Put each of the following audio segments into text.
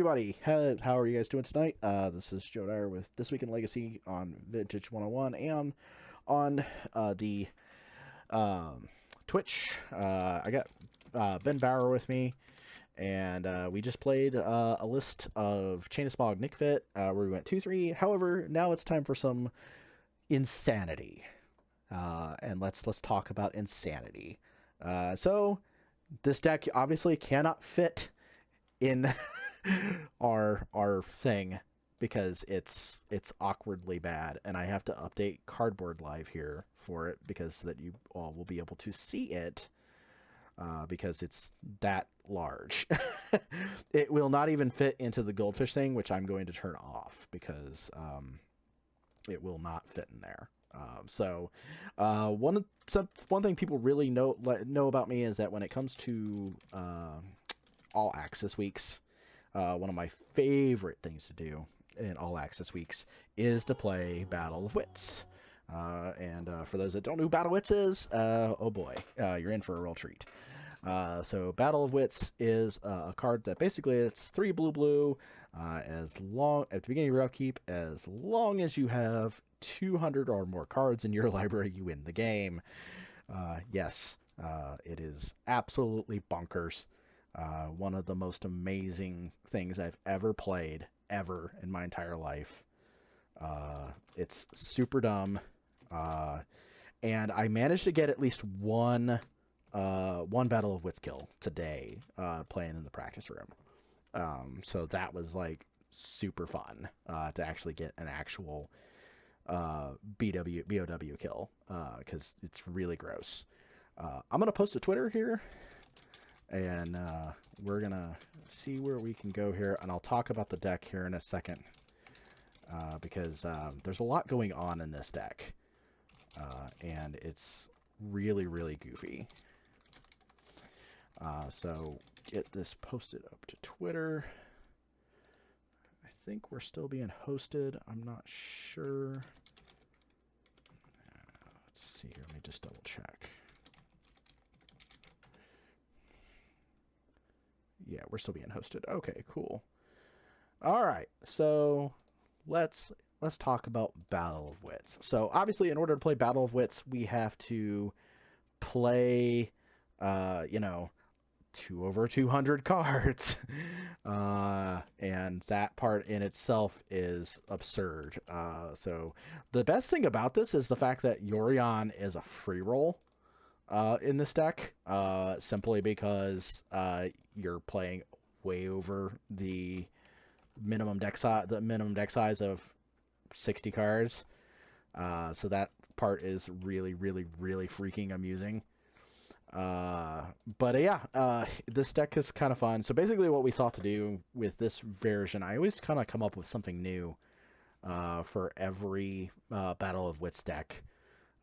everybody. How are you guys doing tonight? This is Joe Dyer with This Week in Legacy on Vintage 101 and on the Twitch. I got Ben Bauer with me, and we just played a list of Chain of Smog Nick Fit, where we went 2-3. However, now it's time for some insanity. And let's talk about insanity. So this deck obviously cannot fit in our thing because it's awkwardly bad, and I have to update Cardboard Live here for it because so that you all will be able to see it, because it's that large. It will not even fit into the goldfish thing, which I'm going to turn off because it will not fit in there. One thing people really know about me is that when it comes to all access weeks, one of my favorite things to do in all access weeks is to play Battle of Wits. And for those that don't know who Battle of Wits is, oh boy, you're in for a real treat. So Battle of Wits is a card that basically it's 3 blue, as long at the beginning of your upkeep, as long as you have 200 or more cards in your library, you win the game. Yes, it is absolutely bonkers. One of the most amazing things I've ever played ever in my entire life. It's super dumb. And I managed to get at least one Battle of Wits kill today, playing in the practice room. So that was like super fun, to actually get an actual BOW kill, because it's really gross. I'm gonna post to Twitter here, and we're gonna see where we can go here, and I'll talk about the deck here in a second, because there's a lot going on in this deck, and it's really goofy. So get this posted up to Twitter. I think we're still being hosted. I'm not sure. Let's see here. Let me just double check. Yeah, we're still being hosted. Okay, cool. All right, so let's talk about Battle of Wits. So obviously, in order to play Battle of Wits, we have to play, over 200 cards, and that part in itself is absurd. So the best thing about this is the fact that Yorion is a free roll in this deck, simply because you're playing way over the minimum deck size of 60 cards. So that part is really freaking amusing. This deck is kind of fun. So basically what we sought to do with this version, I always kind of come up with something new for every Battle of Wits deck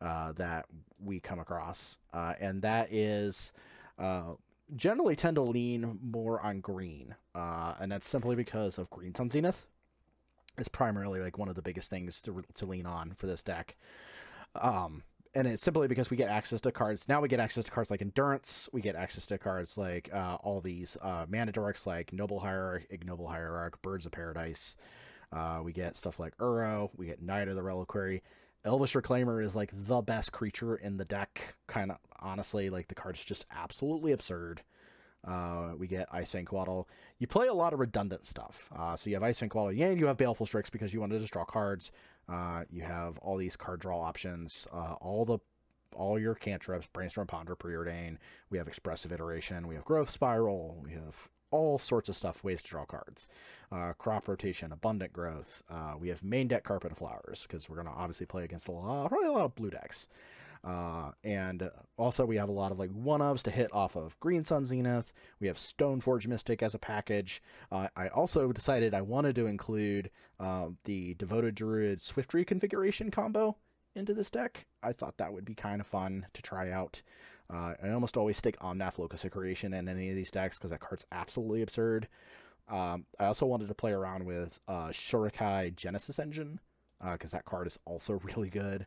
that we come across. And that is generally tend to lean more on green. And that's simply because of Green Sun Zenith. It's primarily like one of the biggest things to lean on for this deck. And it's simply because we get access to cards. Now we get access to cards like Endurance. We get access to cards like all these mana dorks like Noble Hierarch, Ignoble Hierarch, Birds of Paradise. We get stuff like Uro. We get Knight of the Reliquary. Elvish Reclaimer is like the best creature in the deck. Kind of honestly, like the card's just absolutely absurd. We get Ice-Fang Coatl. You play a lot of redundant stuff. So you have Ice-Fang Coatl, and you have Baleful Strix because you want to just draw cards. You have all these card draw options, all your cantrips, Brainstorm, Ponder, Preordain. We have Expressive Iteration. We have Growth Spiral. We have all sorts of stuff, ways to draw cards. Crop Rotation, Abundant Growth. We have main deck Carpet of Flowers because we're going to obviously play against probably a lot of blue decks. And also we have a lot of like one-ofs to hit off of Green Sun Zenith. We have Stoneforge Mystic as a package. I also decided I wanted to include the Devoted Druid Swift Reconfiguration combo into this deck. I thought that would be kind of fun to try out. I almost always stick Omnath Locus of Creation in any of these decks because that card's absolutely absurd. I also wanted to play around with Shurikai Genesis Engine because that card is also really good.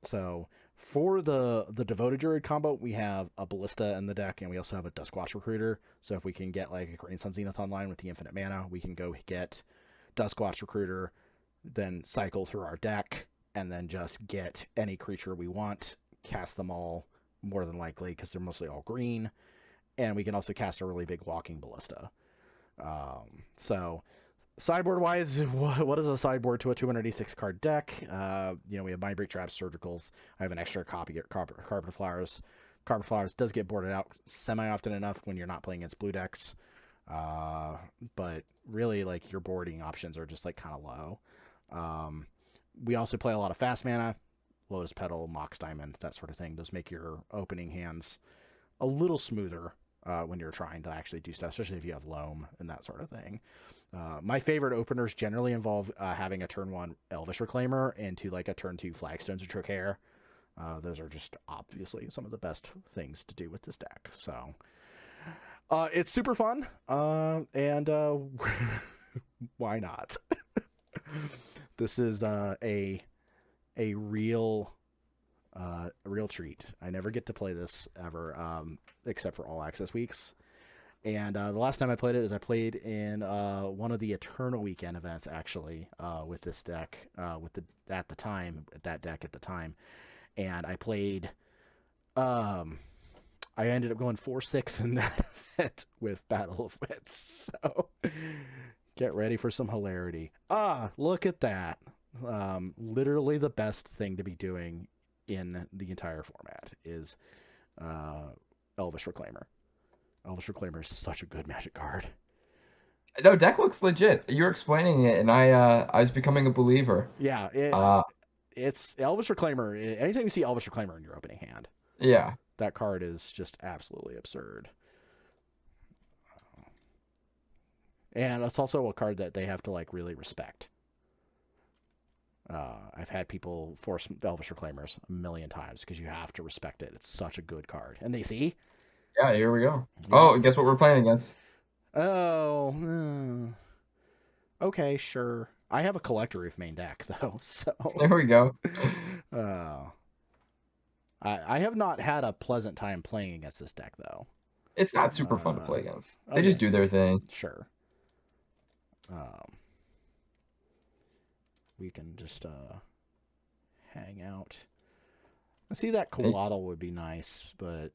So for the Devoted Druid combo, we have a Ballista in the deck, and we also have a Duskwatch Recruiter. So if we can get like a Green Sun Zenith online with the infinite mana, we can go get Duskwatch Recruiter, then cycle through our deck, and then just get any creature we want, cast them all, more than likely, because they're mostly all green. And we can also cast a really big Walking Ballista. So sideboard wise, what is a sideboard to a 286 card deck? We have Mindbreak Traps, Surgicals. I have an extra copy of Carpet Flowers. Carpet Flowers does get boarded out semi often enough when you're not playing against blue decks. But really, like, your boarding options are just like kind of low. We also play a lot of fast mana, Lotus Petal, Mox Diamond, that sort of thing. Those make your opening hands a little smoother when you're trying to actually do stuff, especially if you have Loam and that sort of thing. My favorite openers generally involve having a turn 1 Elvish Reclaimer into like a turn 2 Flagstones of Tricair. Those are just obviously some of the best things to do with this deck. So it's super fun, and why not? This is a real treat. I never get to play this ever, except for All Access weeks. And the last time I played it is I played in one of the Eternal Weekend events, actually, with this deck, that deck at the time. And I played, I ended up going 4-6 in that event with Battle of Wits. So get ready for some hilarity. Look at that. Literally the best thing to be doing in the entire format is Elvish Reclaimer. Elvish Reclaimer is such a good Magic card. No, deck looks legit. You're explaining it, and I was becoming a believer. Yeah, it's Elvish Reclaimer. Anytime you see Elvish Reclaimer in your opening hand, Yeah. that card is just absolutely absurd. And it's also a card that they have to like really respect. I've had people force Elvish Reclaimers a million times because you have to respect it. It's such a good card. And they see? Yeah, here we go. Yeah. Oh, guess what we're playing against? Oh, okay, sure. I have a Collector Roof main deck, though, so... There we go. I have not had a pleasant time playing against this deck, though. It's not super fun to play against. They okay. just do their thing. Sure. We can just hang out. I see that Coatl would be nice, but...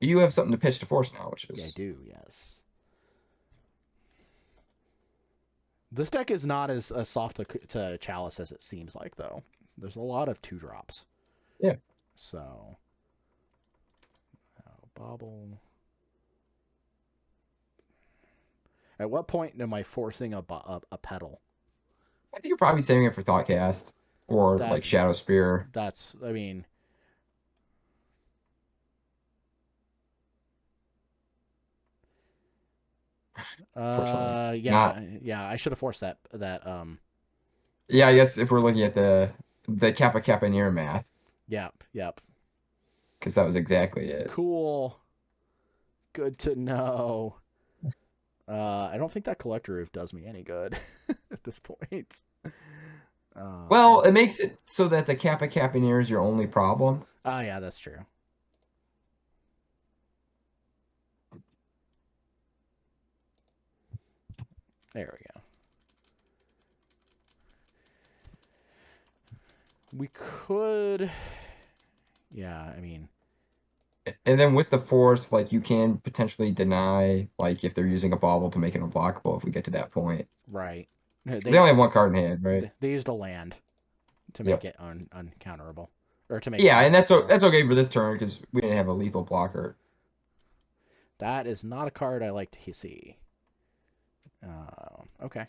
You have something to pitch to Force now, which is... Yeah, I do, yes. This deck is not as soft to Chalice as it seems like, though. There's a lot of 2-drops. Yeah. So... Bobble... At what point am I forcing a Petal? I think you're probably saving it for Thoughtcast or like Shadow Spear. That's, I mean... yeah, I should have forced that. Yeah, I guess if we're looking at the Kappa Kappa near math. Yep. Because that was exactly it. Cool. Good to know. I don't think that Collector Roof does me any good at this point. Well, it makes it so that the Kappa Kappa near is your only problem. Oh, yeah, that's true. There we go. We could... Yeah, I mean... And then with the Force, like, you can potentially deny, like, if they're using a bauble to make it unblockable if we get to that point. Right. They only have one card in hand, right? They used a land to make it uncounterable. Or to make and that's okay for this turn because we didn't have a lethal blocker. That is not a card I like to see. Okay.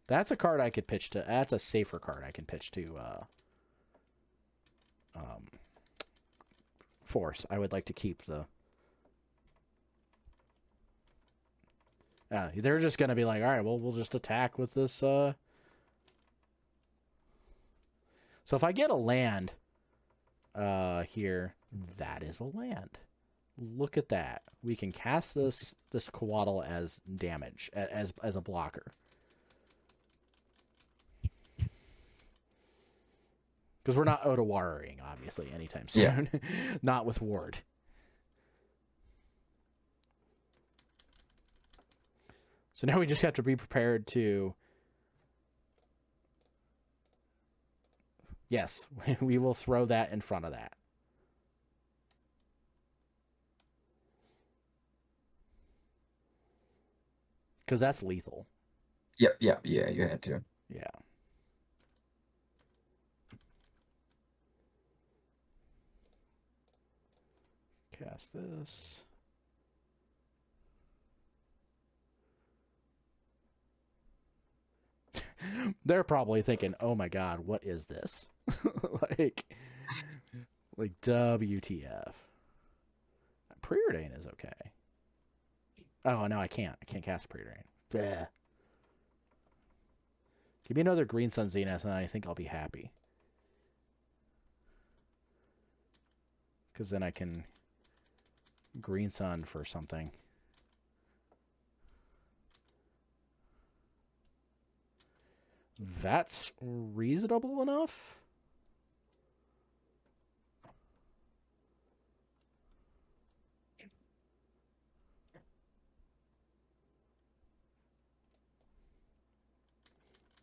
That's a card I could pitch to... That's a safer card I can pitch to... Force. I would like to keep the... they're just going to be like, all right, well, we'll just attack with this... So if I get a land here, that is a land. Look at that. We can cast this Coatl as damage, as a blocker. Because we're not Otawaring, obviously, anytime Yeah. soon. Not with Ward. So now we just have to be prepared to... Yes, we will throw that in front of that. Because that's lethal. Yep, yep, yeah, you had to. Yeah. Cast this. They're probably thinking, "Oh my god, what is this?" like WTF. Preordain is okay. Oh no, I can't. I can't cast Preordain. Bleh. Give me another Green Sun Zenith, and I think I'll be happy. Because then I can Green Sun for something. That's reasonable enough.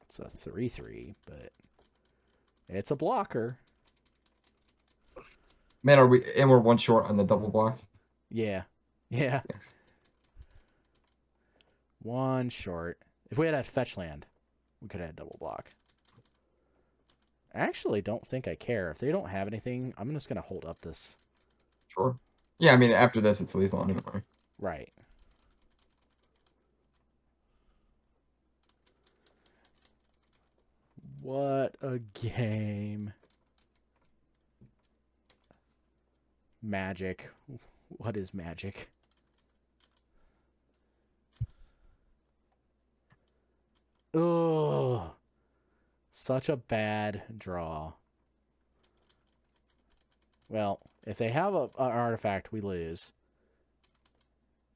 It's a 3/3, but it's a blocker. Man, we're one short on the double block? Yeah. Yeah. Yes. One short. If we had fetch land, we could have had double block. I actually don't think I care. If they don't have anything, I'm just going to hold up this. Sure. Yeah, I mean, after this, it's lethal anyway. Right. What a game. Magic. What is magic? Ugh. Such a bad draw. Well, if they have an artifact, we lose.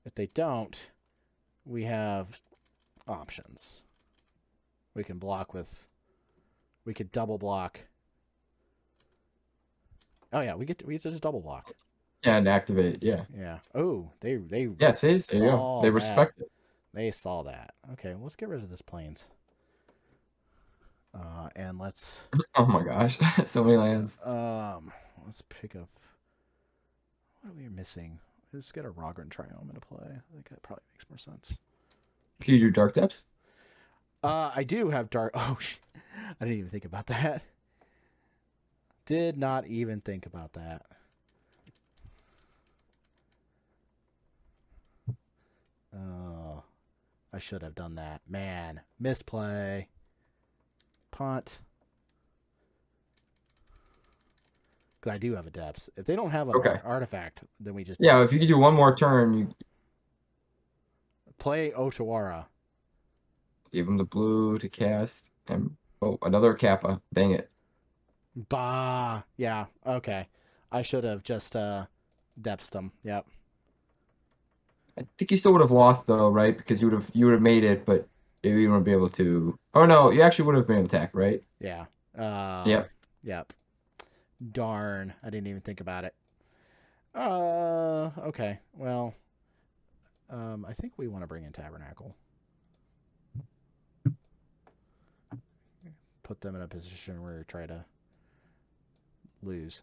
If they don't, we have options. We can block with... We could double block. Oh yeah, we get to just double block. Yeah, and activate, yeah. Yeah. Oh, they Yeah, see? There you go. They respect it. They saw that. Okay, let's get rid of this plains. And let's... Oh my gosh, so many lands. Let's pick up... What are we missing? Let's get a Rogran Triome into play. I think that probably makes more sense. Can you do Dark Depths? I do have dark... Oh, I didn't even think about that. Did not even think about that. Oh, I should have done that. Man, misplay. Punt. Because I do have a depth. If they don't have an artifact, then we just... Yeah, if you could do one more turn, you... Play Otawara. Give him the blue to cast. And oh, another Kappa. Dang it. Bah. Yeah, okay. I should have just depthed him. Yep. I think you still would have lost though, right? Because you would have made it, but you wouldn't be able to. Oh no, you actually would have been attacked, right? Yeah. Yep. Yep. Darn, I didn't even think about it. Okay. Well, I think we want to bring in Tabernacle. Put them in a position where we try to lose.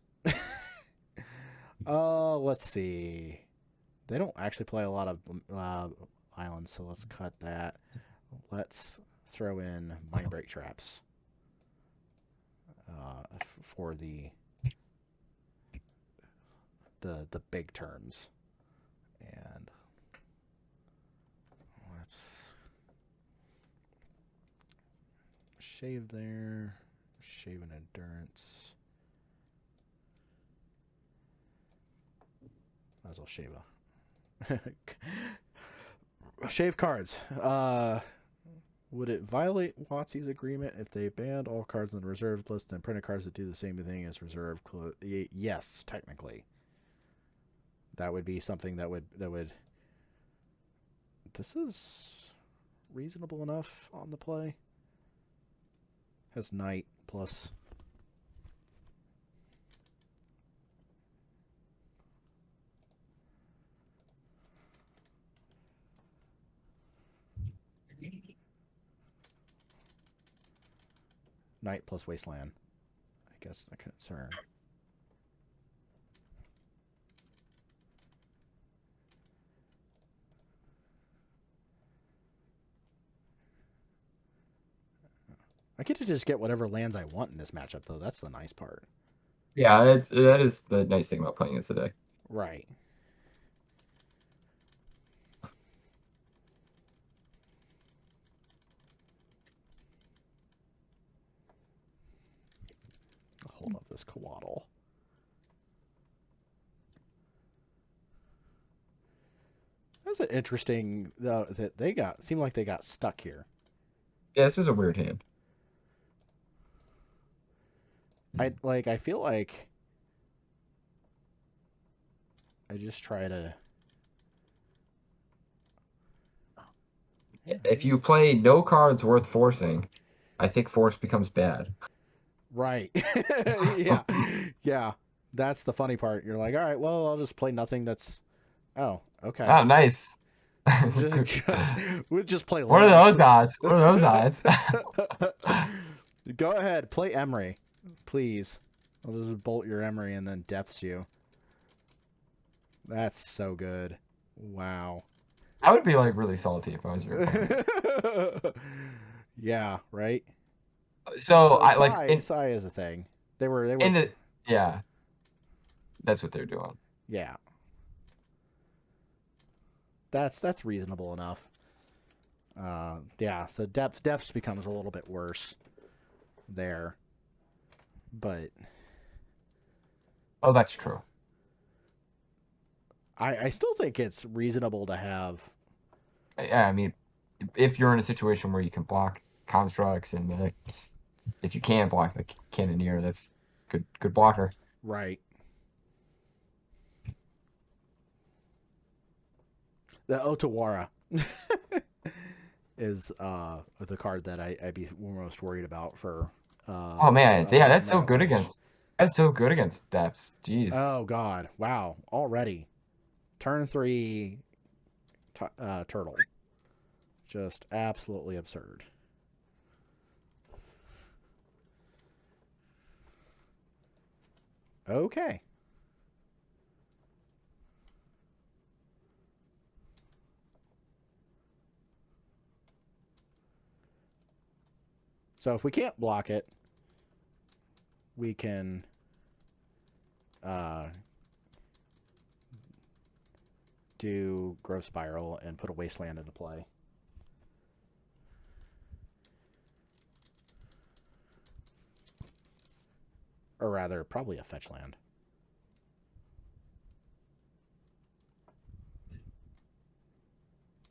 Let's see. They don't actually play a lot of islands, so let's cut that. Let's throw in Mindbreak Traps for the big turns. And let's shave there. Shave an endurance. Might as well shave shave cards. Would it violate WotC's agreement if they banned all cards on the reserved list and printed cards that do the same thing as reserved? Yes, technically. That would be something that would... This is reasonable enough on the play. Has Knight plus Night plus Wasteland. I guess the concern. I get to just get whatever lands I want in this matchup, though. That's the nice part. Yeah, that is the nice thing about playing this today. Right. Hold up this Coatl. That's an interesting that they got. Seemed like they got stuck here. Yeah, this is a weird hand. I feel like I just try to. If you play no cards worth forcing, I think force becomes bad. Right. Yeah. Yeah. That's the funny part. You're like, all right, well, I'll just play nothing that's. Oh, okay. Oh, nice. We'll just play. What are those odds? What are those odds? Go ahead, play Emery, please. I'll just bolt your Emery and then depths you. That's so good. Wow. I would be like really salty if I was your opponent. Yeah, right. So I like Psy is a thing. They were in the yeah. That's what they're doing. Yeah. That's reasonable enough. Yeah, so depths becomes a little bit worse there. But oh, that's true. I still think it's reasonable to have. Yeah, I mean, if you're in a situation where you can block constructs and if you can block the cannoneer, that's good blocker. Right. The Otawara is the card that I'd be most worried about for. Oh man, yeah, that's so good against. That's so good against depths. Jeez. Oh god! Wow! Already, turn 3, turtle. Just absolutely absurd. Okay. So if we can't block it, we can do Growth Spiral and put a Wasteland into play. Or rather, probably a fetch land.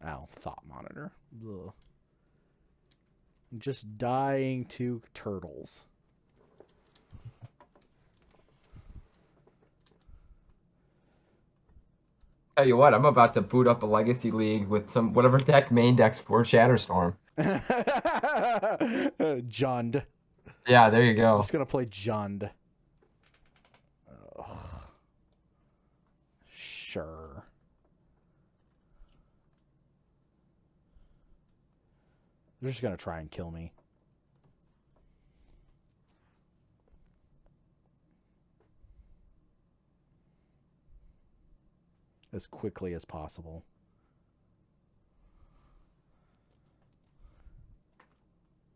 Oh, Thought Monitor. Ugh. Just dying 2 turtles. Tell you what, I'm about to boot up a Legacy League with some whatever main decks for Shatterstorm. Jund. Yeah, there you go. Just gonna play Jund. Ugh. Sure. They're just gonna try and kill me. As quickly as possible.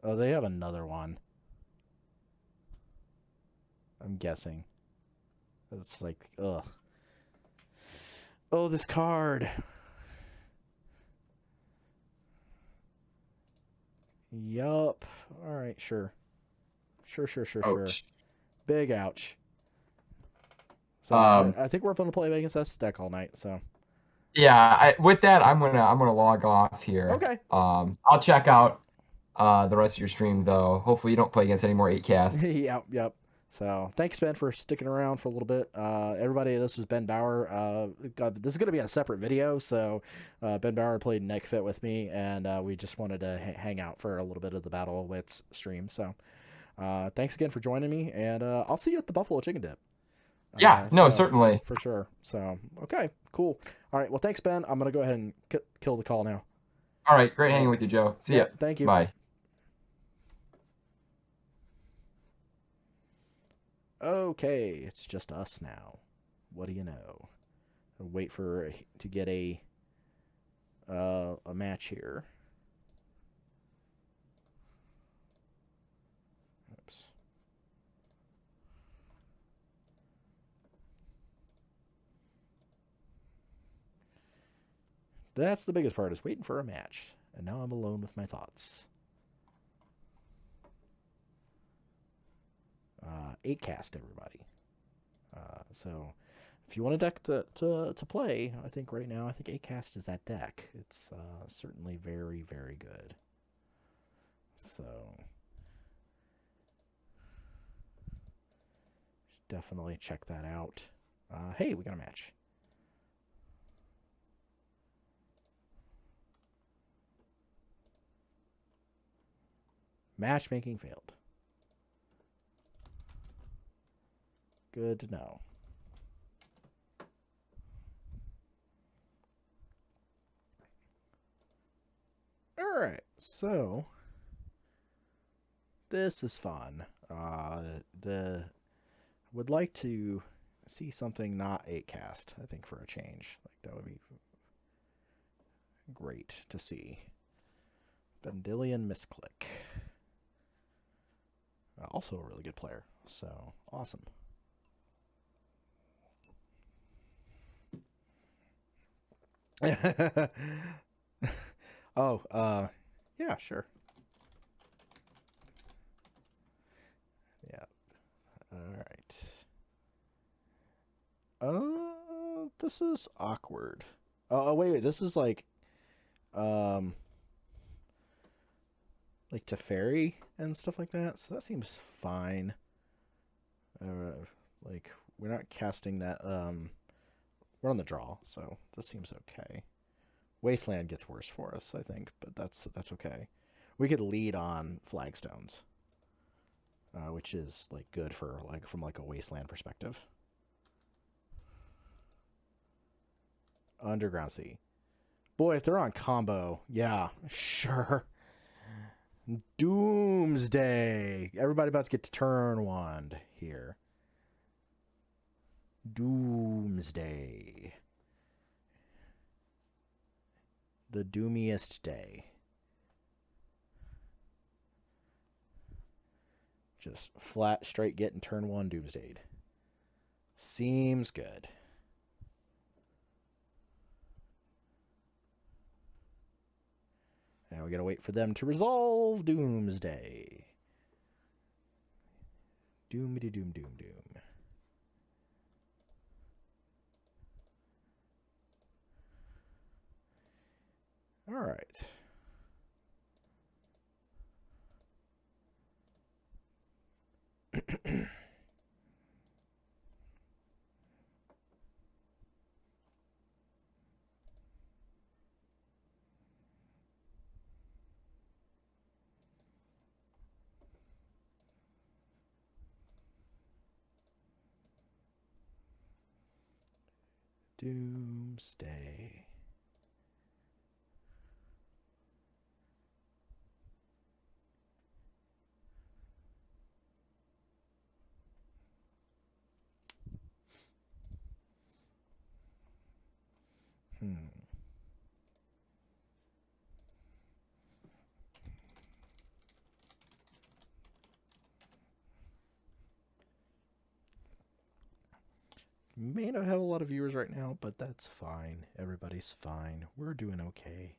Oh, they have another one. I'm guessing. It's like, ugh. Oh, this card. Yup. All right, sure. Sure. Big ouch. So I think we're going to play against this deck all night. So yeah, with that, I'm gonna log off here. Okay. I'll check out the rest of your stream though. Hopefully you don't play against any more 8cast. Yep. So thanks, Ben, for sticking around for a little bit. Everybody, this was Ben Bauer. This is going to be a separate video. So Ben Bauer played Neck Fit with me, and we just wanted to hang out for a little bit of the Battle of Wits stream. So thanks again for joining me, and I'll see you at the Buffalo Chicken Dip. Yeah, no, certainly. For sure. So, okay, cool. All right, well, thanks, Ben. I'm going to go ahead and kill the call now. All right, great hanging with you, Joe. See ya. Thank you. Bye. Okay, it's just us now. What do you know? I'll wait for to get a match here. Oops. That's the biggest part, is waiting for a match. And now I'm alone with my thoughts. 8 cast, everybody. So if you want a deck to play, I think right now, I think 8 cast is that deck. It's certainly very, very good. So definitely check that out. Hey, we got a match. Matchmaking failed. Good to know. All right, so this is fun. Would like to see something not 8 cast. I think for a change, like that would be great to see. Vendilion Misclick. Also a really good player. So awesome. Oh, yeah, sure. Yeah. All right. This is awkward. Oh, wait. This is like Teferi and stuff like that. So that seems fine. Like we're not casting that. We're on the draw, so this seems okay. Wasteland gets worse for us, I think, but that's okay. We could lead on flagstones, which is like good for like from like a wasteland perspective. Underground Sea. Boy, if they're on combo, yeah, sure. Doomsday. Everybody about to get to turn 1 here. Doomsday. The doomiest day. Just flat, straight getting turn 1 Doomsday. Seems good. Now we gotta wait for them to resolve Doomsday. Doomity doom doom doom. All right. Doomsday. May not have a lot of viewers right now, but that's fine. Everybody's fine. We're doing okay.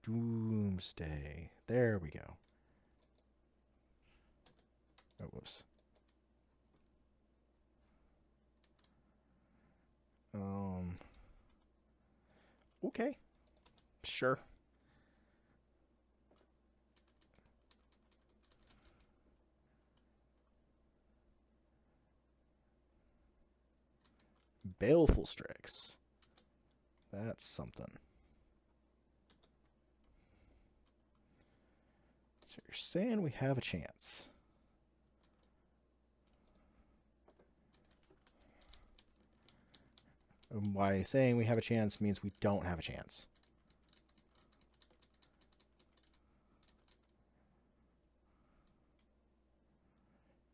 Doomsday. There we go. Oh, whoops. Okay. Sure. Baleful Strix. That's something. So you're saying we have a chance. And why saying we have a chance means we don't have a chance.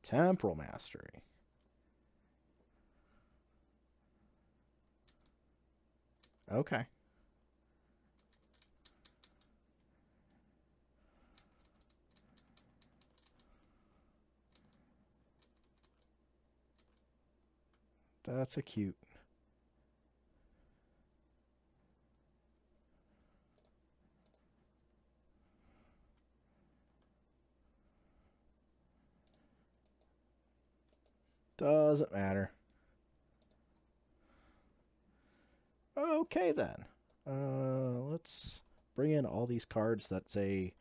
Temporal Mastery. Okay. That's a cute. Doesn't matter. Okay then. Let's bring in all these cards that say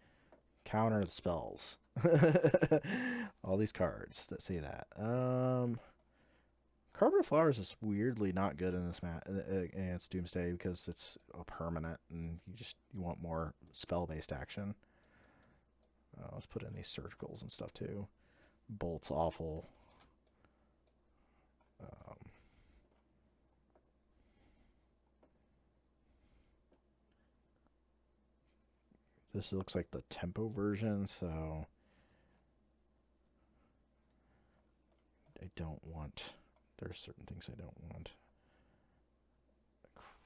counter spells. All these cards that say that. Carpet of Flowers is weirdly not good in this against Doomsday because it's a permanent and you want more spell-based action. Let's put in these surgicals and stuff too. Bolt's awful. This looks like the tempo version, so I don't want. There are certain things I don't want.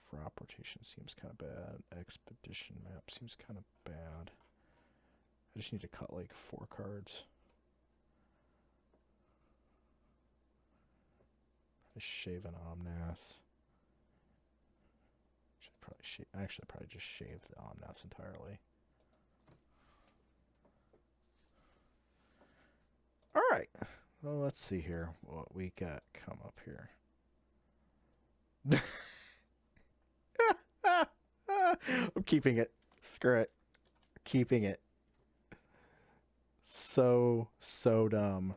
Crop rotation seems kind of bad. Expedition map seems kind of bad. I just need to cut like 4 cards. I shave an Omnath. Should probably shave. Actually, probably just shave the Omnaths entirely. All right. Well, let's see here what we got come up here. I'm keeping it. Screw it. Keeping it. So dumb.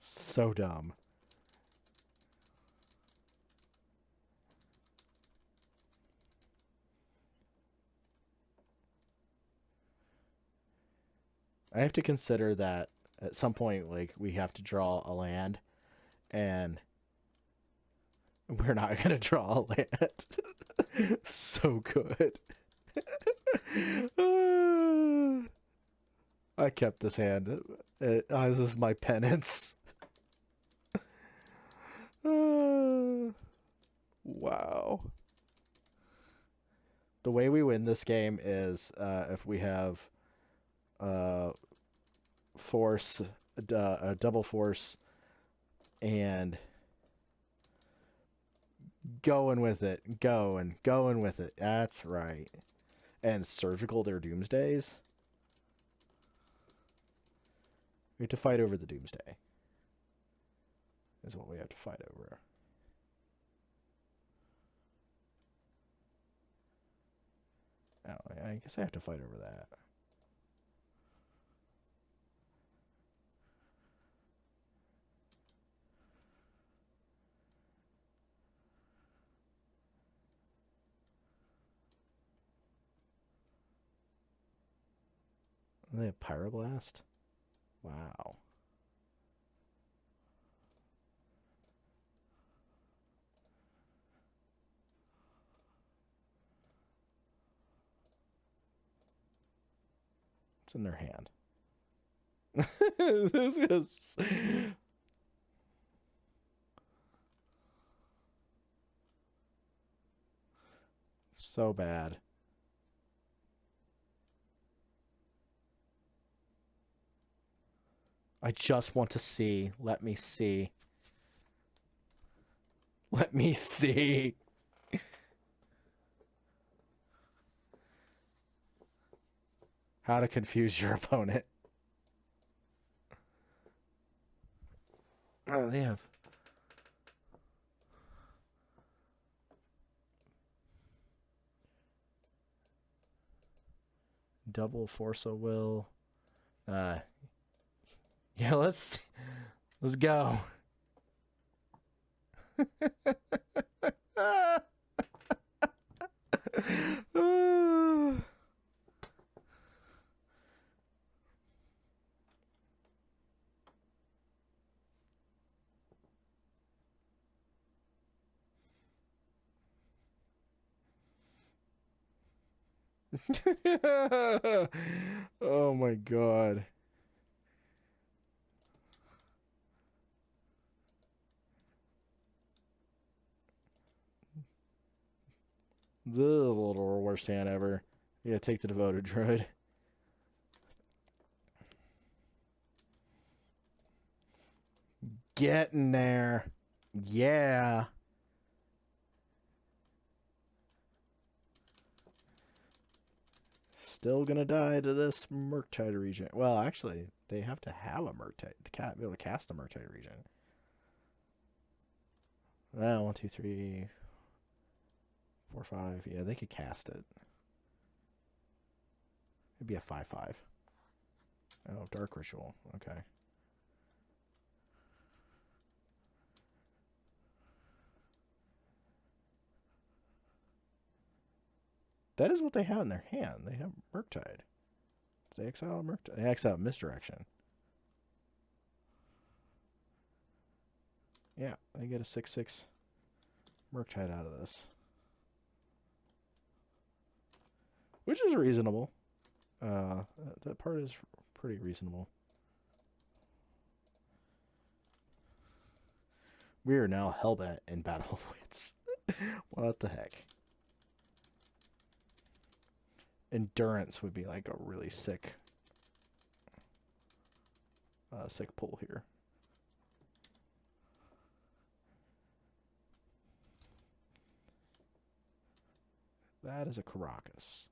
So dumb. I have to consider that at some point, like, we have to draw a land, and we're not going to draw a land. So good. I kept this hand. This is my penance. Wow. The way we win this game is if we have force, a double force, and going with it, going with it. That's right. And surgical their Doomsdays. We have to fight over the Doomsday. Is what we have to fight over. Oh, I guess I have to fight over that. They have Pyroblast? Wow. What's in their hand? This is so bad. I just want to see. Let me see. Let me see. How to confuse your opponent. Oh, they have. Double Force of Will. Yeah, let's go. Oh my god. This is a little worst hand ever. Yeah, take the devoted druid. Getting there. Yeah. Still gonna die to this Murktide region. Well, actually, they have to have a Murktide to be able to cast the Murktide region. Well, 1, 2, 3, 4, 5. Yeah, they could cast it. It'd be a 5/5. Oh, Dark Ritual. Okay. That is what they have in their hand. They have Murktide. They exile Murktide. They exile Misdirection. Yeah, they get a 6/6 Murktide out of this. Which is reasonable. That part is pretty reasonable. We are now hellbent in Battle of Wits. What the heck? Endurance would be like a really sick pull here. That is a Caracas.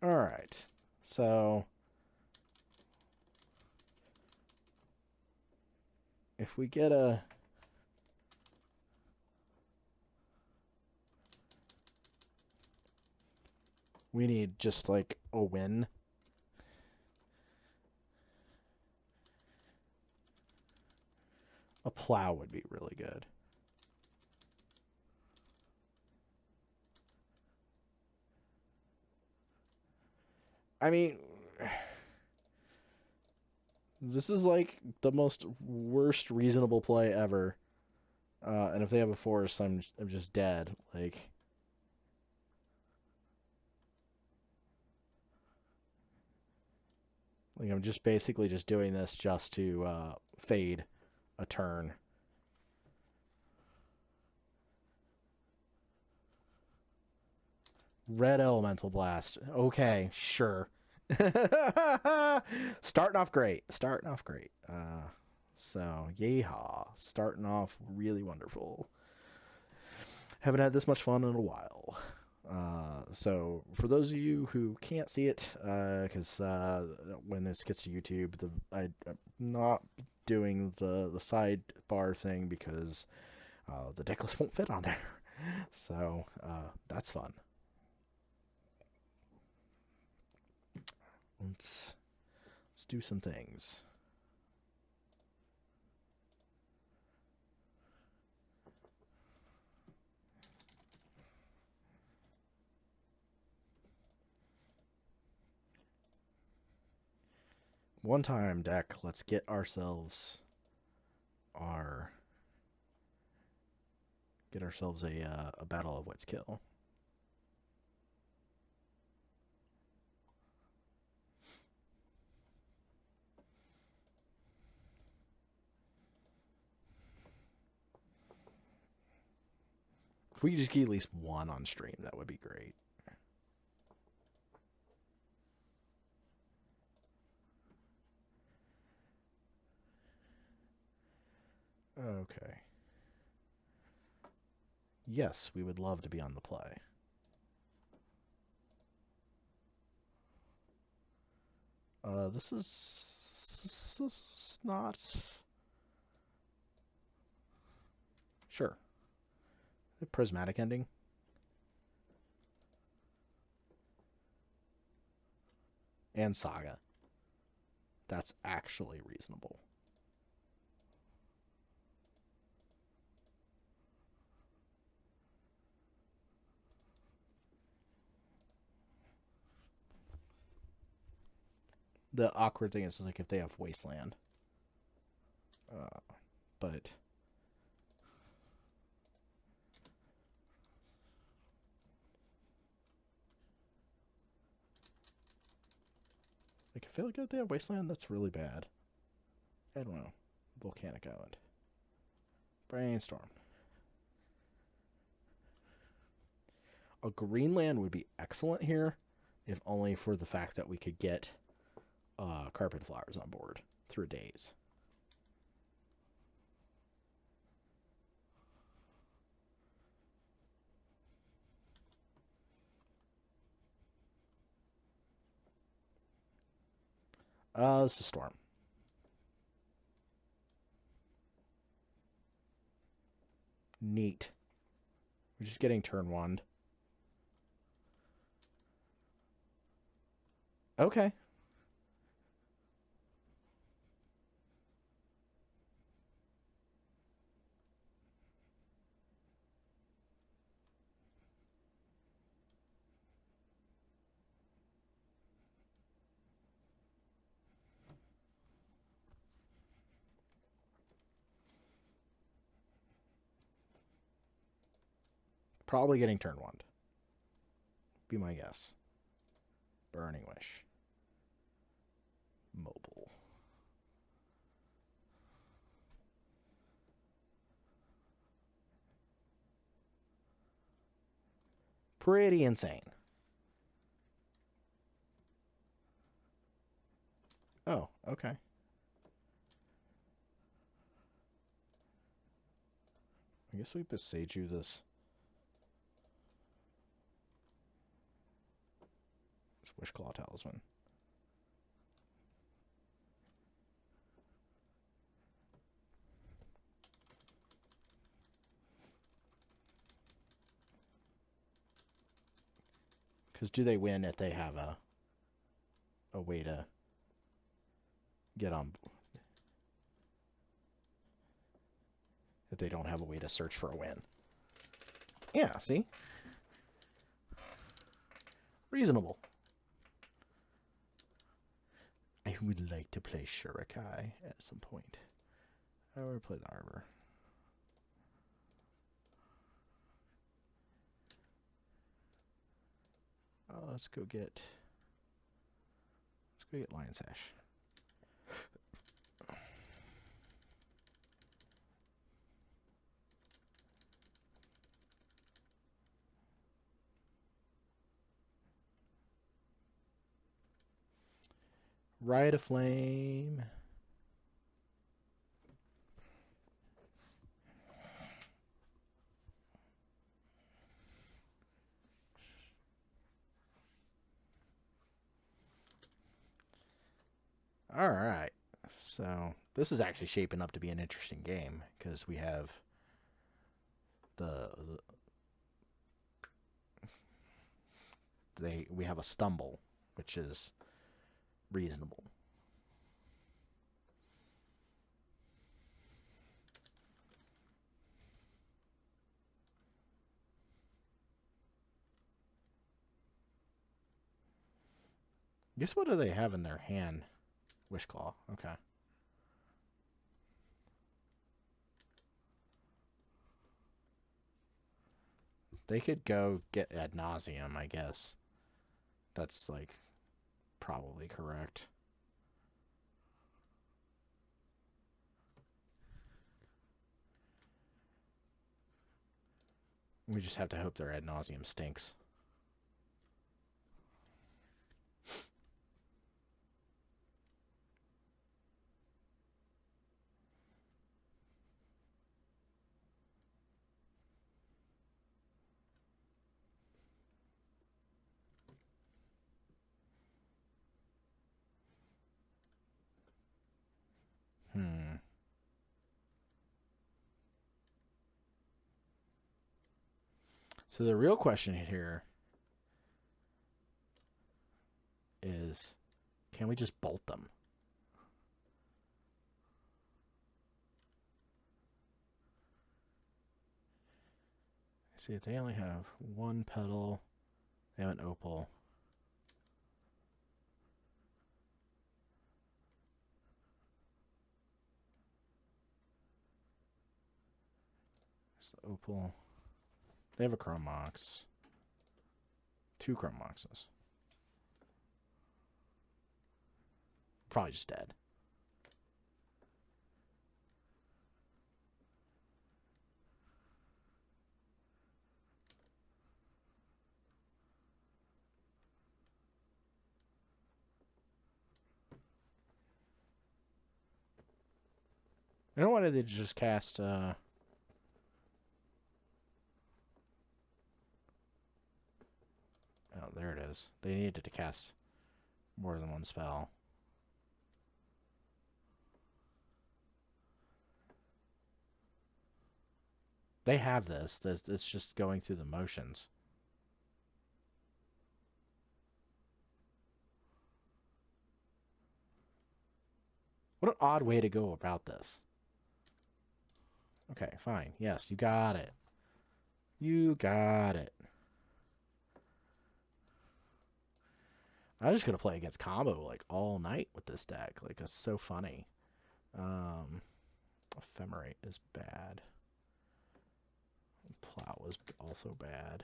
All right. So if we get a we need just like a win. A plow would be really good. I mean, this is like the most worst reasonable play ever. And if they have a force, I'm just dead. Like I'm just basically just doing this just to fade a turn. Red Elemental Blast. Okay, sure. Starting off great. Starting off great. So, yeehaw. Starting off really wonderful. Haven't had this much fun in a while. So, for those of you who can't see it, because when this gets to YouTube, I'm not doing the sidebar thing because the decklist won't fit on there. So, that's fun. Let's do some things. One time, deck. Let's get ourselves a Battle of Wits kill. If we could just get at least one on stream, that would be great. Okay. Yes, we would love to be on the play. This is not... Sure. A prismatic ending. And Saga. That's actually reasonable. The awkward thing is like if they have Wasteland. But like I feel like if they have Wasteland, that's really bad. I don't know. Volcanic Island. Brainstorm. A Greenland would be excellent here, if only for the fact that we could get Carpet Flowers on board through days. This is Storm. Neat. We're just getting turn 1. Okay. Probably getting turn 1. Be my guess. Burning Wish. Mobile. Pretty insane. Oh, okay. I guess we besage you this. Wishclaw Talisman. Because do they win if they have a way to get on? If they don't have a way to search for a win. Yeah, see? Reasonable. I would like to play Shurikai at some point. I would play the Arbor. Let's go get Lion's Ash. Riot of Flame. All right. So this is actually shaping up to be an interesting game because we have we have a stumble, which is reasonable. Guess what do they have in their hand? Wishclaw. Okay. They could go get Ad Nauseam, I guess. That's like probably correct. We just have to hope their Ad Nauseam stinks. So the real question here is, can we just bolt them? See, they only have one petal. They have an opal. There's the Opal. They have a Chrome Mox. 2 Chrome Moxes. Probably just dead. You know, why did they just cast oh, there it is. They needed to cast more than one spell. They have this. It's just going through the motions. What an odd way to go about this. Okay, fine. Yes, you got it. You got it. I'm just gonna play against combo like all night with this deck. Like, that's so funny. Ephemerate is bad. Plow is also bad.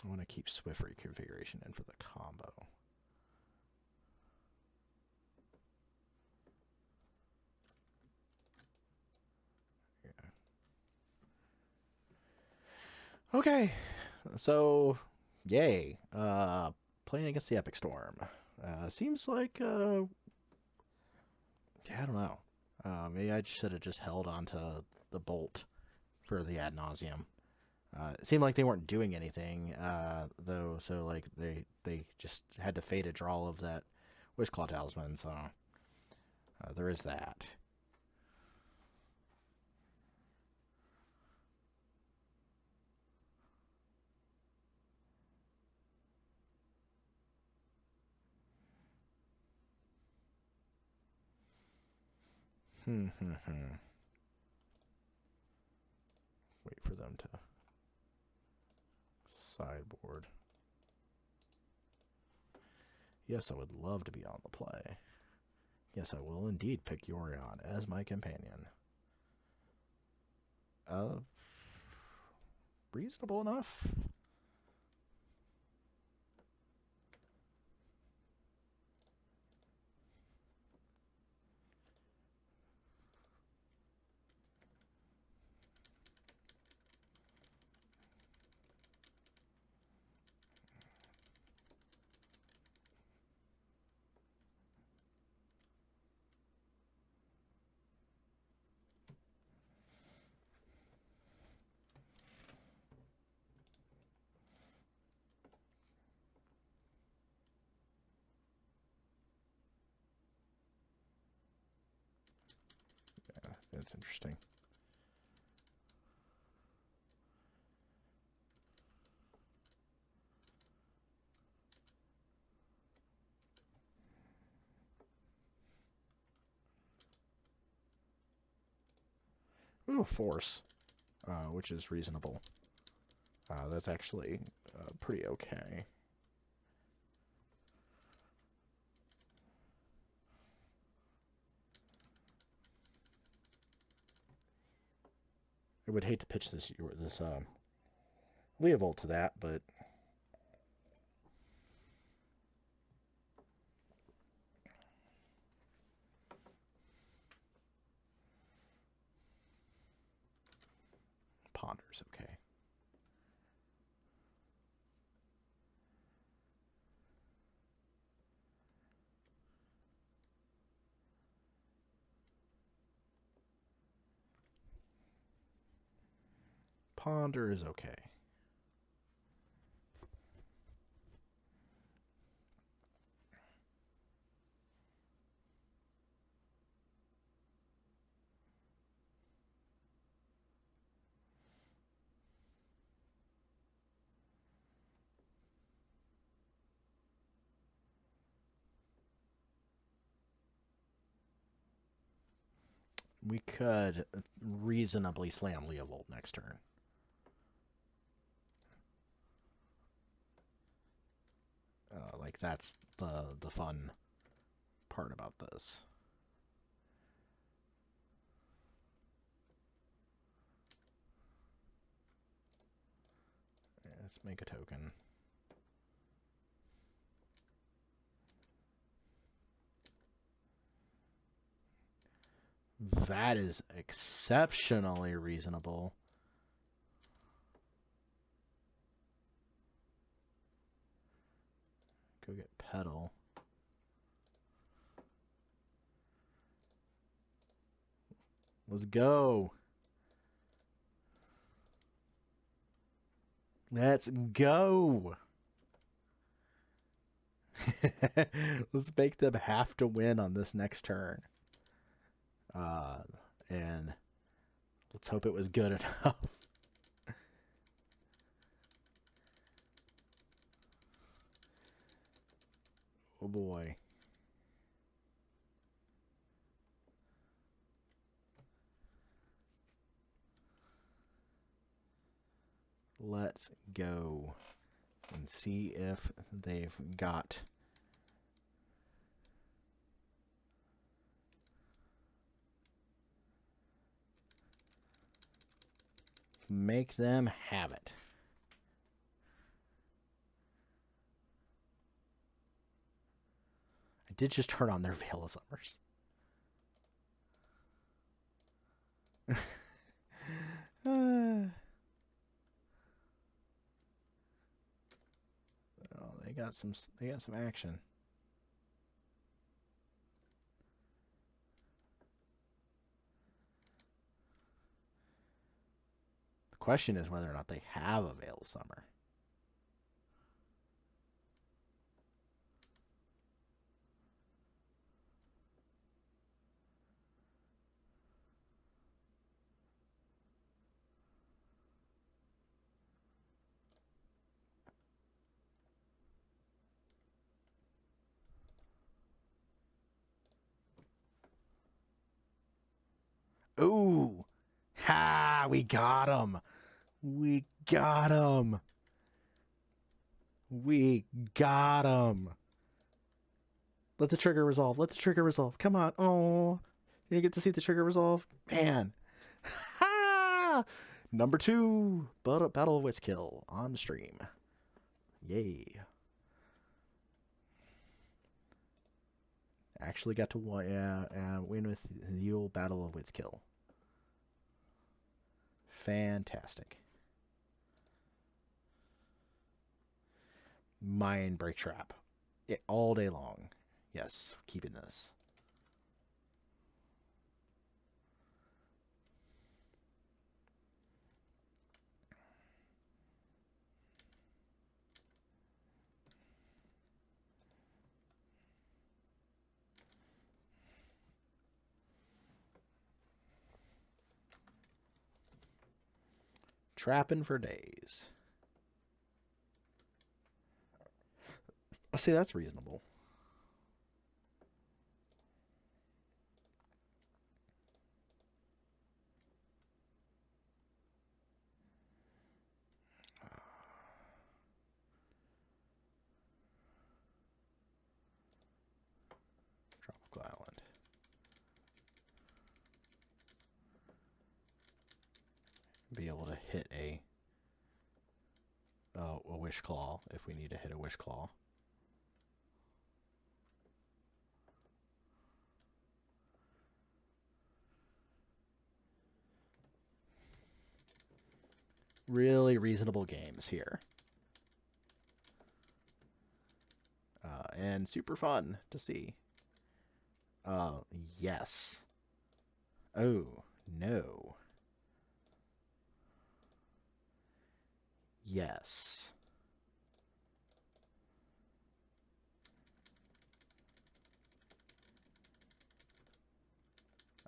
I want to keep Swift Reconfiguration in for the combo. Yeah. Okay, so yay. Playing against the Epic Storm. Seems like yeah, I don't know. Maybe I should have just held on to the bolt for the ad nauseum. It seemed like they weren't doing anything, though. So like they just had to fade a draw of that Wishclaw Talisman. So there is that. Wait for them to sideboard. Yes, I would love to be on the play. Yes, I will indeed pick Yorion as my companion. Reasonable enough. Yeah, that's interesting. Ooh, force, which is reasonable. That's actually pretty okay. I would hate to pitch this Leovold to that, but Ponder's okay. Ponder is okay. We could reasonably slam Leovold next turn. Like that's the fun part about this. Let's make a token. That is exceptionally reasonable. Go get Petal. Let's go. Let's go. Let's make them have to win on this next turn. And let's hope it was good enough. Oh boy. Let's go and see if they've got make them have it. I did just turn on their Veil of Summers. Oh, they got some action. The question is whether or not they have a Veil of Summer. Ooh. Ha! We got him. We got him. We got him. Let the trigger resolve. Let the trigger resolve. Come on. Oh. You didn't get to see the trigger resolve? Man. Ha! Number 2. Battle of Wits kill on stream. Yay. Actually got to win with the old Battle of Wits kill. Fantastic. Mind break trap. All day long. Yes, keeping this. Trapping for days. I see, that's reasonable. Tropical Island. Be able to hit a Wish Claw if we need to hit a Wish Claw. Really reasonable games here. And super fun to see. Yes. Oh, no. Yes.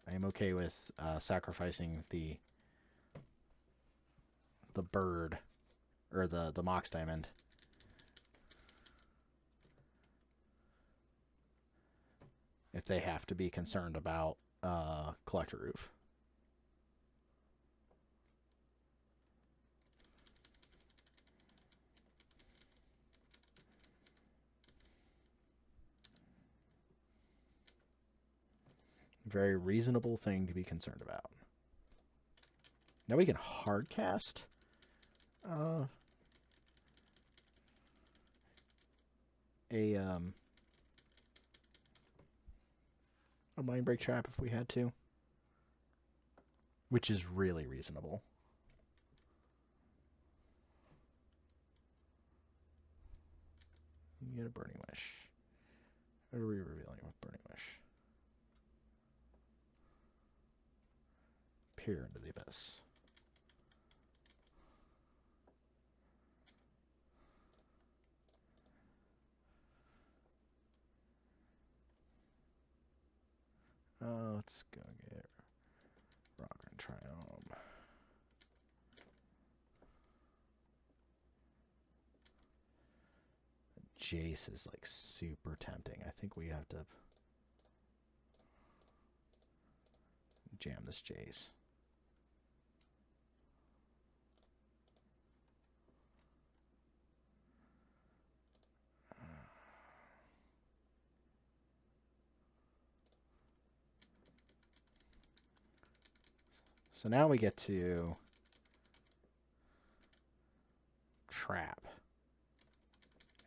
I am okay with sacrificing the bird or the Mox Diamond. If they have to be concerned about Collector Roof. Very reasonable thing to be concerned about. Now we can hard cast. A Mind Break Trap if we had to, which is really reasonable. You get a Burning Wish. What are we revealing with Burning Wish? Peer into the abyss. Let's go get Rock and Triumph. Jace is like super tempting. I think we have to jam this Jace. So now we get to trap.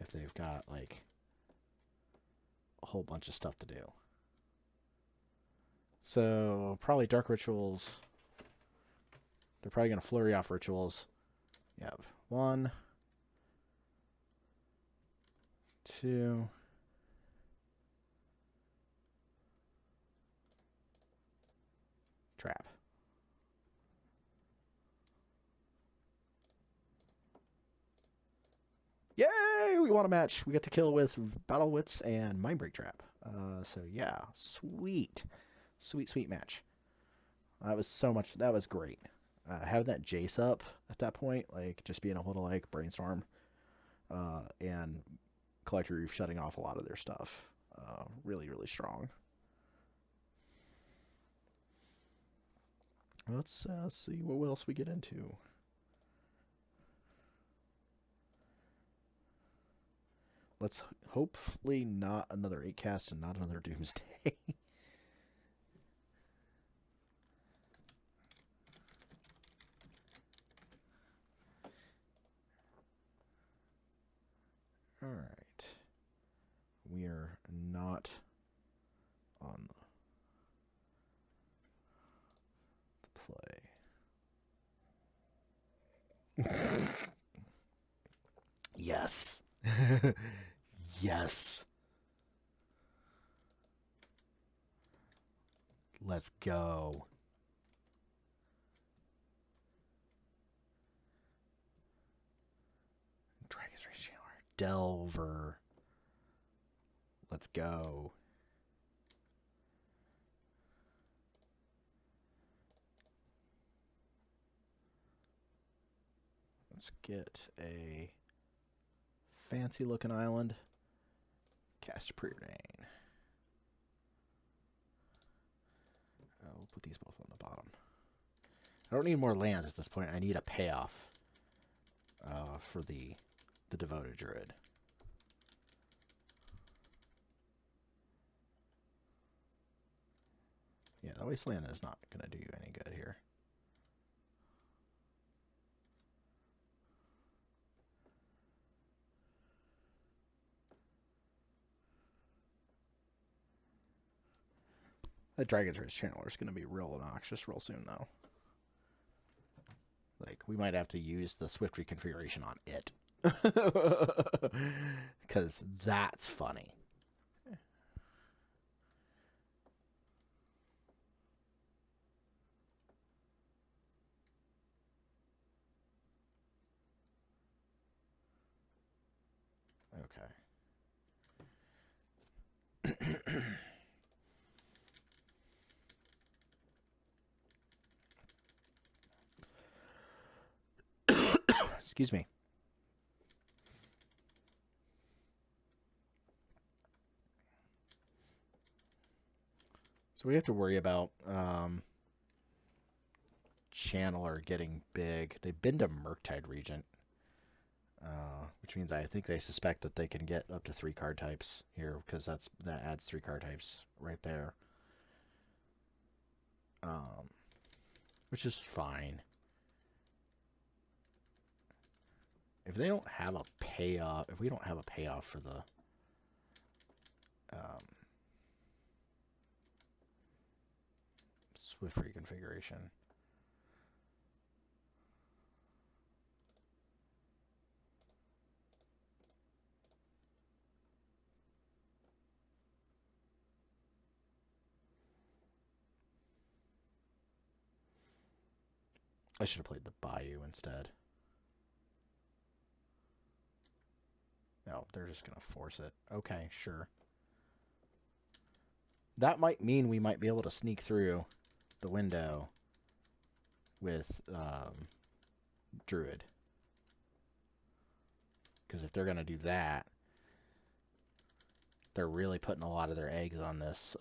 If they've got like a whole bunch of stuff to do. So probably Dark Rituals. They're probably going to flurry off rituals. Yep. 1, 2. Trap. Yay! We won a match. We get to kill with Battle Wits and Mind Break Trap. So yeah, sweet. Sweet match. That was so much. That was great. Having that Jace up at that point, like just being able to like brainstorm, and Collector Reef shutting off a lot of their stuff. Really strong. Let's see what else we get into. Let's hopefully not another 8 cast and not another Doomsday. All right. We are not on the play. Yes. Yes. Let's go. Dragon's Rage Channeler. Delver. Let's go. Let's get a fancy looking island. Cast Preordain. We'll put these both on the bottom. I don't need more lands at this point. I need a payoff for the Devoted Druid. Yeah, the Wasteland is not going to do you any good here. That Dragon's Rage Channeler is going to be real obnoxious real soon, though. Like, we might have to use the Swift Reconfiguration on it. Because that's funny. Okay. Excuse me. So we have to worry about Channeler getting big. They've been to Murktide Regent, which means I think they suspect that they can get up to 3 card types here, because that adds 3 card types right there. um, which is fine. If they don't have a payoff, if we don't have a payoff for the Swift Reconfiguration. I should have played the Bayou instead. No, they're just going to force it. Okay, sure. That might mean we might be able to sneak through the window with Druid. Because if they're going to do that, they're really putting a lot of their eggs on this.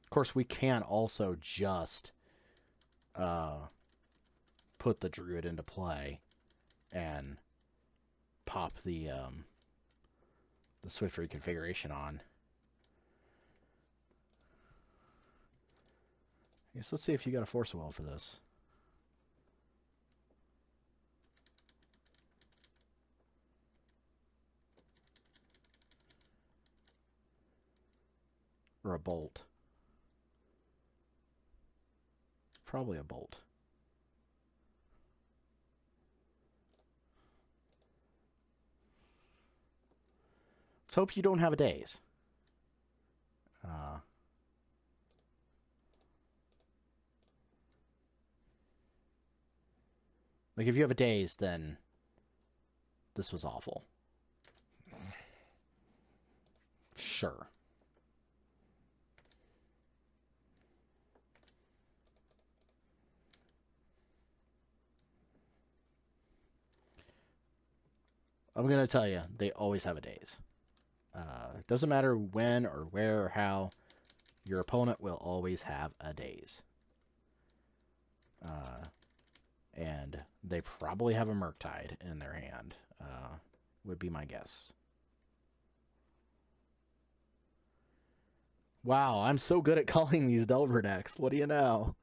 Of course, we can also just put the Druid into play and pop the Swift Reconfiguration on. I guess let's see if you got a Force Well for this. Or a Bolt. Probably a Bolt. Let's hope you don't have a Daze. Like, if you have a Daze, then this was awful. Sure. I'm going to tell you, they always have a Daze. It doesn't matter when or where or how, your opponent will always have a Daze. And they probably have a Murktide in their hand, would be my guess. Wow, I'm so good at calling these Delver decks. What do you know?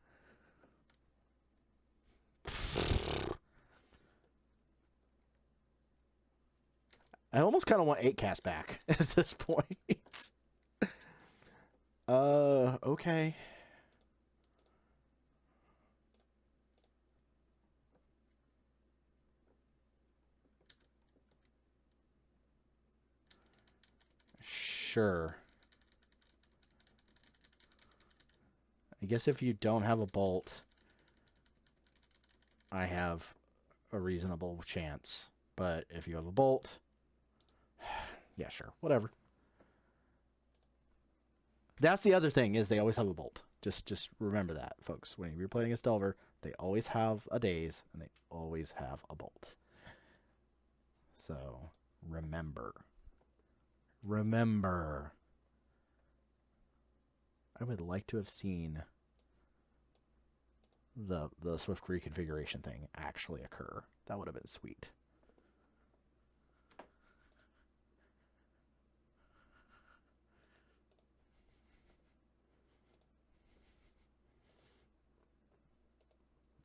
I almost kind of want 8-cast back at this point. Okay. Sure. I guess if you don't have a Bolt, I have a reasonable chance. But if you have a Bolt, yeah, sure, whatever. That's the other thing, is they always have a Bolt. Just remember that, folks. When you're playing against Delver, they always have a Daze, and they always have a Bolt. So, remember. Remember. I would like to have seen the Swift Reconfiguration thing actually occur. That would have been sweet.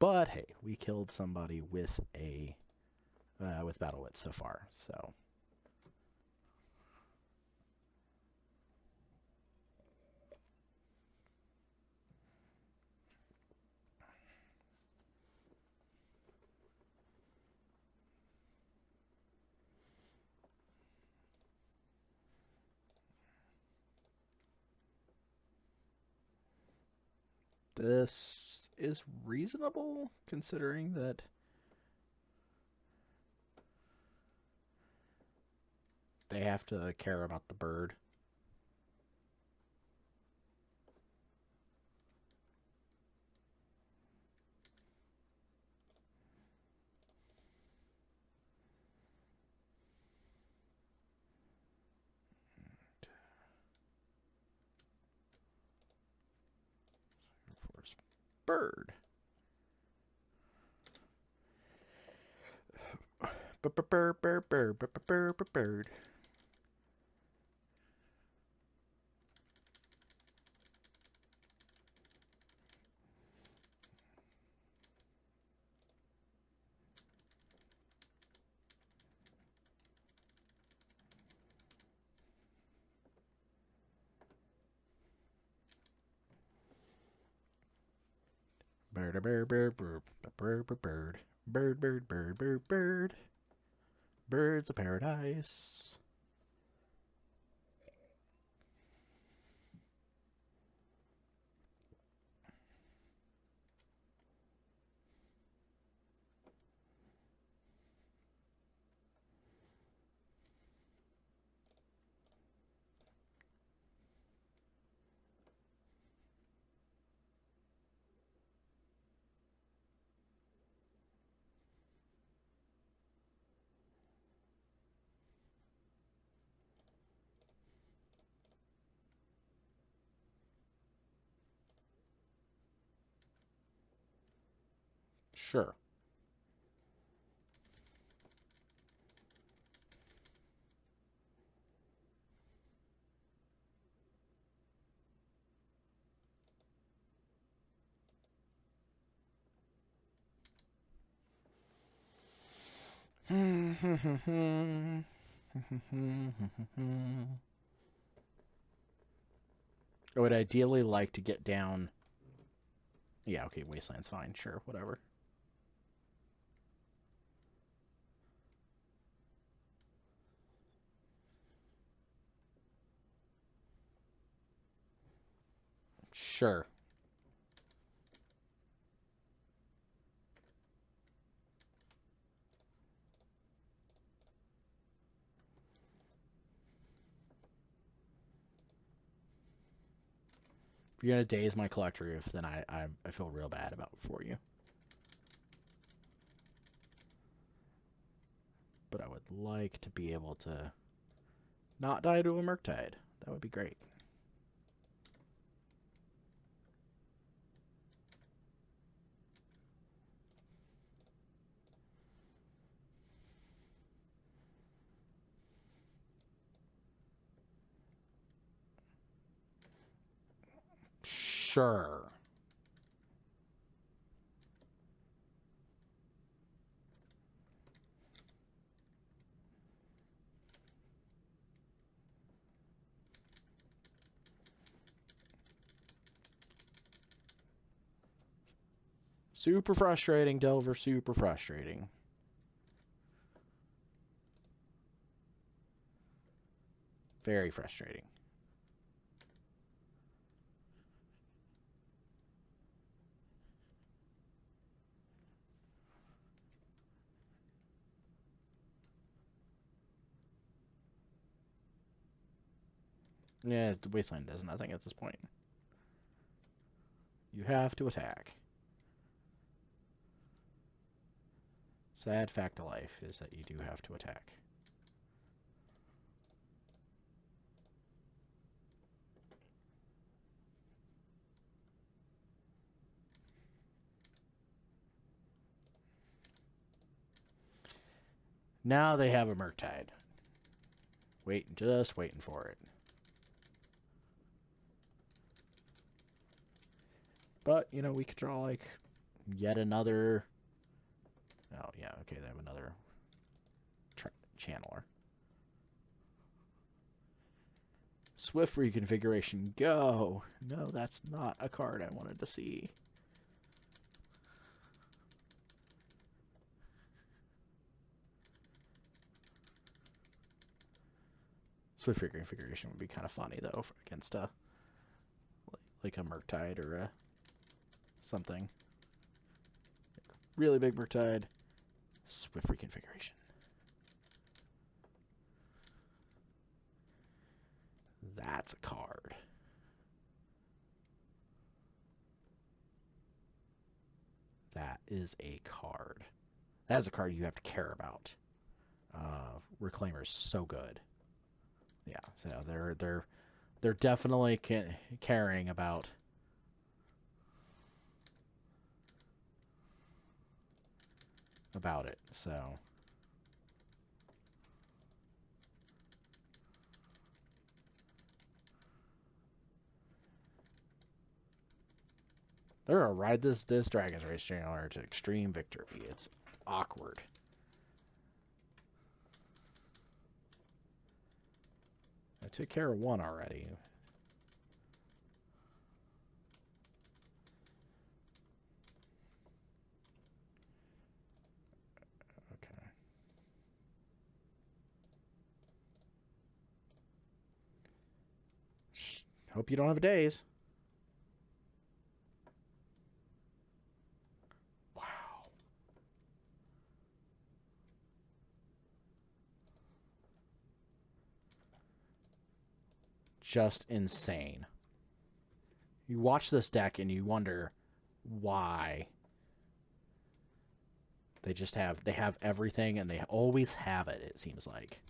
But hey, we killed somebody with a with Battle Wits so far, so. This is reasonable, considering that they have to care about the bird. Bird. Bird. Bird, bird, bird, bird, bird, bird, bird, bird, bird, bird, bird, bird. Birds of paradise. Sure. I would ideally like to get down. Yeah, okay, Wasteland's fine. Sure, whatever. Sure. If you're gonna daze my collector roof, then I feel real bad about it for you. But I would like to be able to not die to a Murktide. That would be great. Sure. Super frustrating, Delver. Super frustrating. Very frustrating. Yeah, the Wasteland does nothing at this point. You have to attack. Sad fact of life is that you do have to attack. Now they have a Murktide. Just waiting for it. But, you know, we could draw, like, yet another... Oh, yeah, okay, they have another channeler. Swift Reconfiguration, go! No, that's not a card I wanted to see. Swift Reconfiguration would be kind of funny, though, against a... like a Murktide or a... something. Really big Murktide. Swift Reconfiguration. That's a card. That is a card. That is a card you have to care about. Reclaimer's so good. Yeah, so they're definitely caring about about it. So they're gonna ride this Dragon's Race Channeler to extreme victory. It's awkward. I took care of one already. Okay. Hope you don't have days. Wow. Just insane. You watch this deck and you wonder why. They have everything and they always have it, it seems like.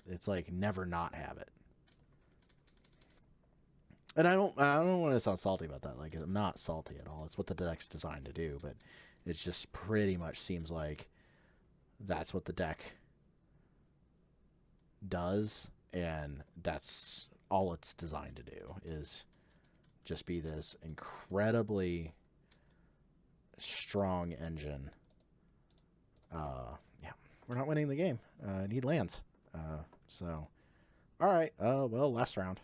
It's like never not have it. And I don't want to sound salty about that. Like, I'm not salty at all. It's what the deck's designed to do, but it just pretty much seems like that's what the deck does, and that's all it's designed to do is just be this incredibly strong engine. Yeah, we're not winning the game. Need lands. So, all right. Well, last round.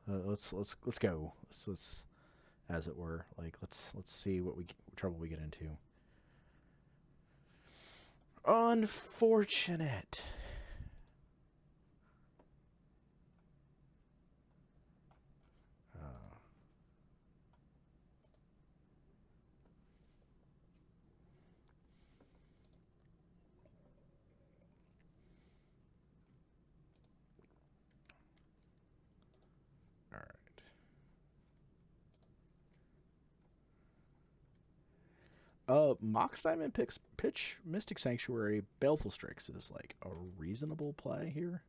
Let's go. Let's, as it were. Like, let's see what trouble we get into. Unfortunate. Mox Diamond pitch Mystic Sanctuary Baleful Strix is like a reasonable play here.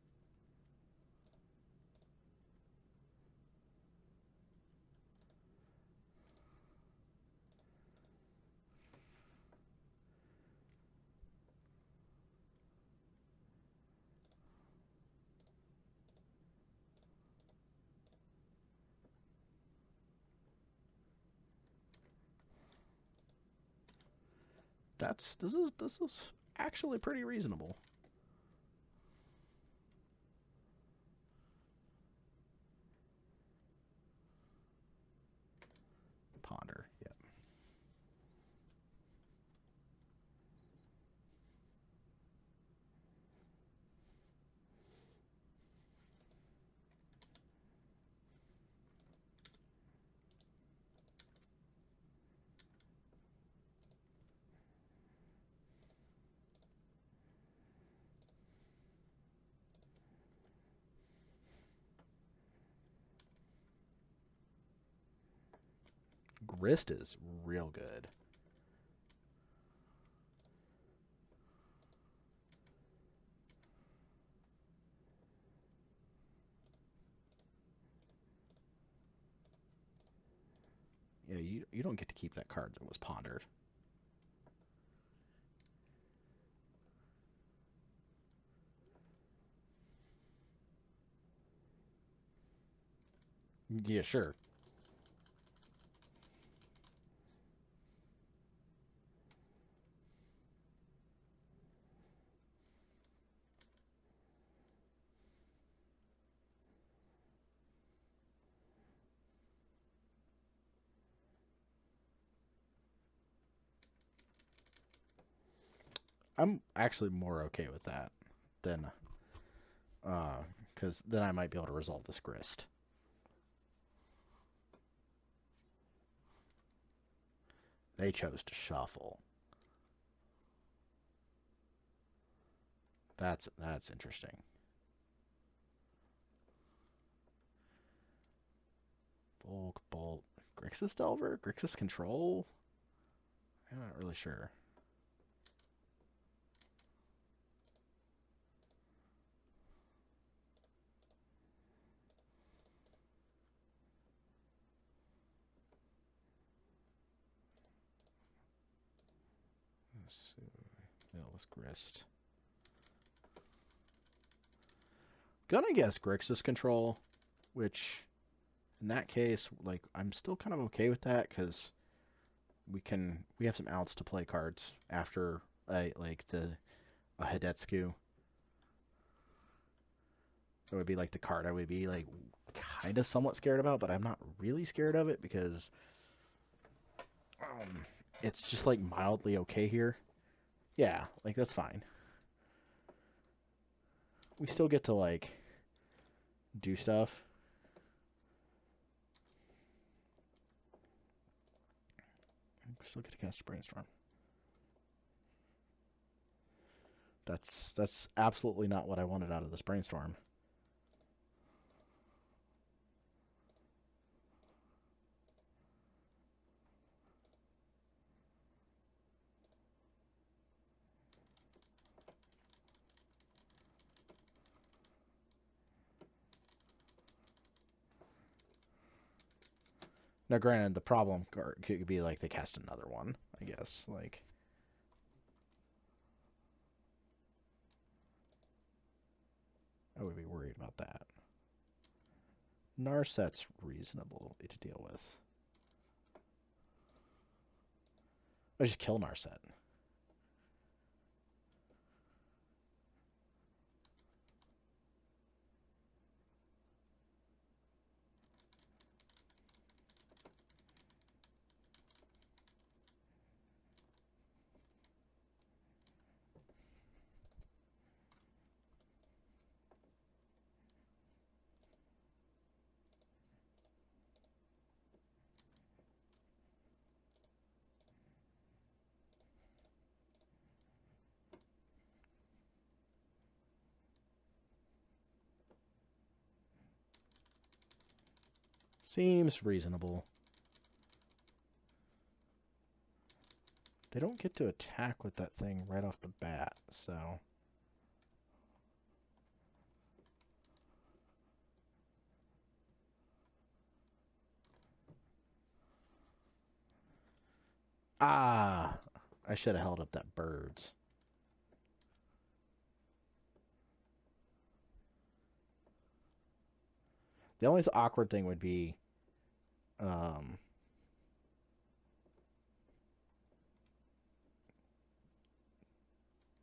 This is actually pretty reasonable. Ponder, yep. Grist is real good. Yeah, you don't get to keep that card that was pondered. Yeah, sure. I'm actually more okay with that than because then I might be able to resolve this grist. They chose to shuffle. That's interesting. Volk, Bolt, Grixis Delver, Grixis Control. I'm not really sure. Let's grist. Gonna guess Grixis control, which in that case, like, I'm still kind of okay with that because we have some outs to play cards after like the Hidetsugu. That would be like the card I would be like kind of somewhat scared about, but I'm not really scared of it because it's just like mildly okay here. Yeah, like that's fine. We still get to like do stuff. Still get to cast Brainstorm. That's absolutely not what I wanted out of this Brainstorm. Now, granted, the problem could be like they cast another one, I guess. Like, I would be worried about that. Narset's reasonable to deal with. I just kill Narset. Seems reasonable. They don't get to attack with that thing right off the bat, so... Ah! I should have held up that birds. The only awkward thing would be...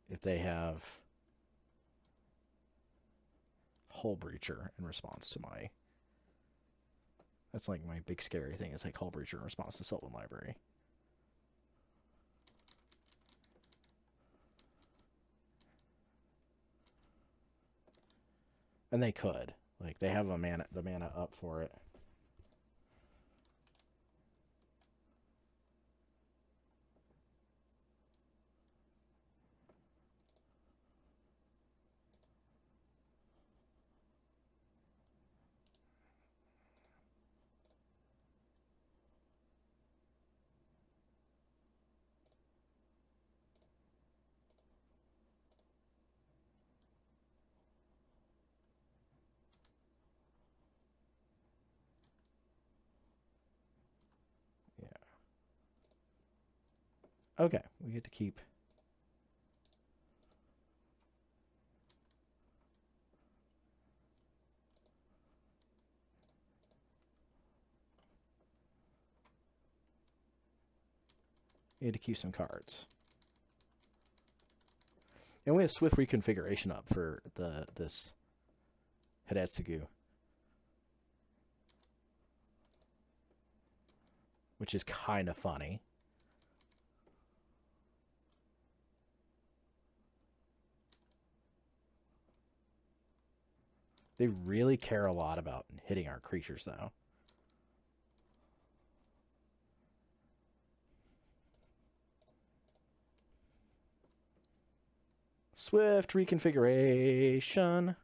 if they have Hull Breacher in response to my... That's like my big scary thing is like Hull Breacher in response to Sylvan Library. And they could. Like, they have the mana up for it. Okay, we get to keep. We get to keep some cards. And we have Swift Reconfiguration up for this Hidetsugu. Which is kind of funny. They really care a lot about hitting our creatures, though. Swift Reconfiguration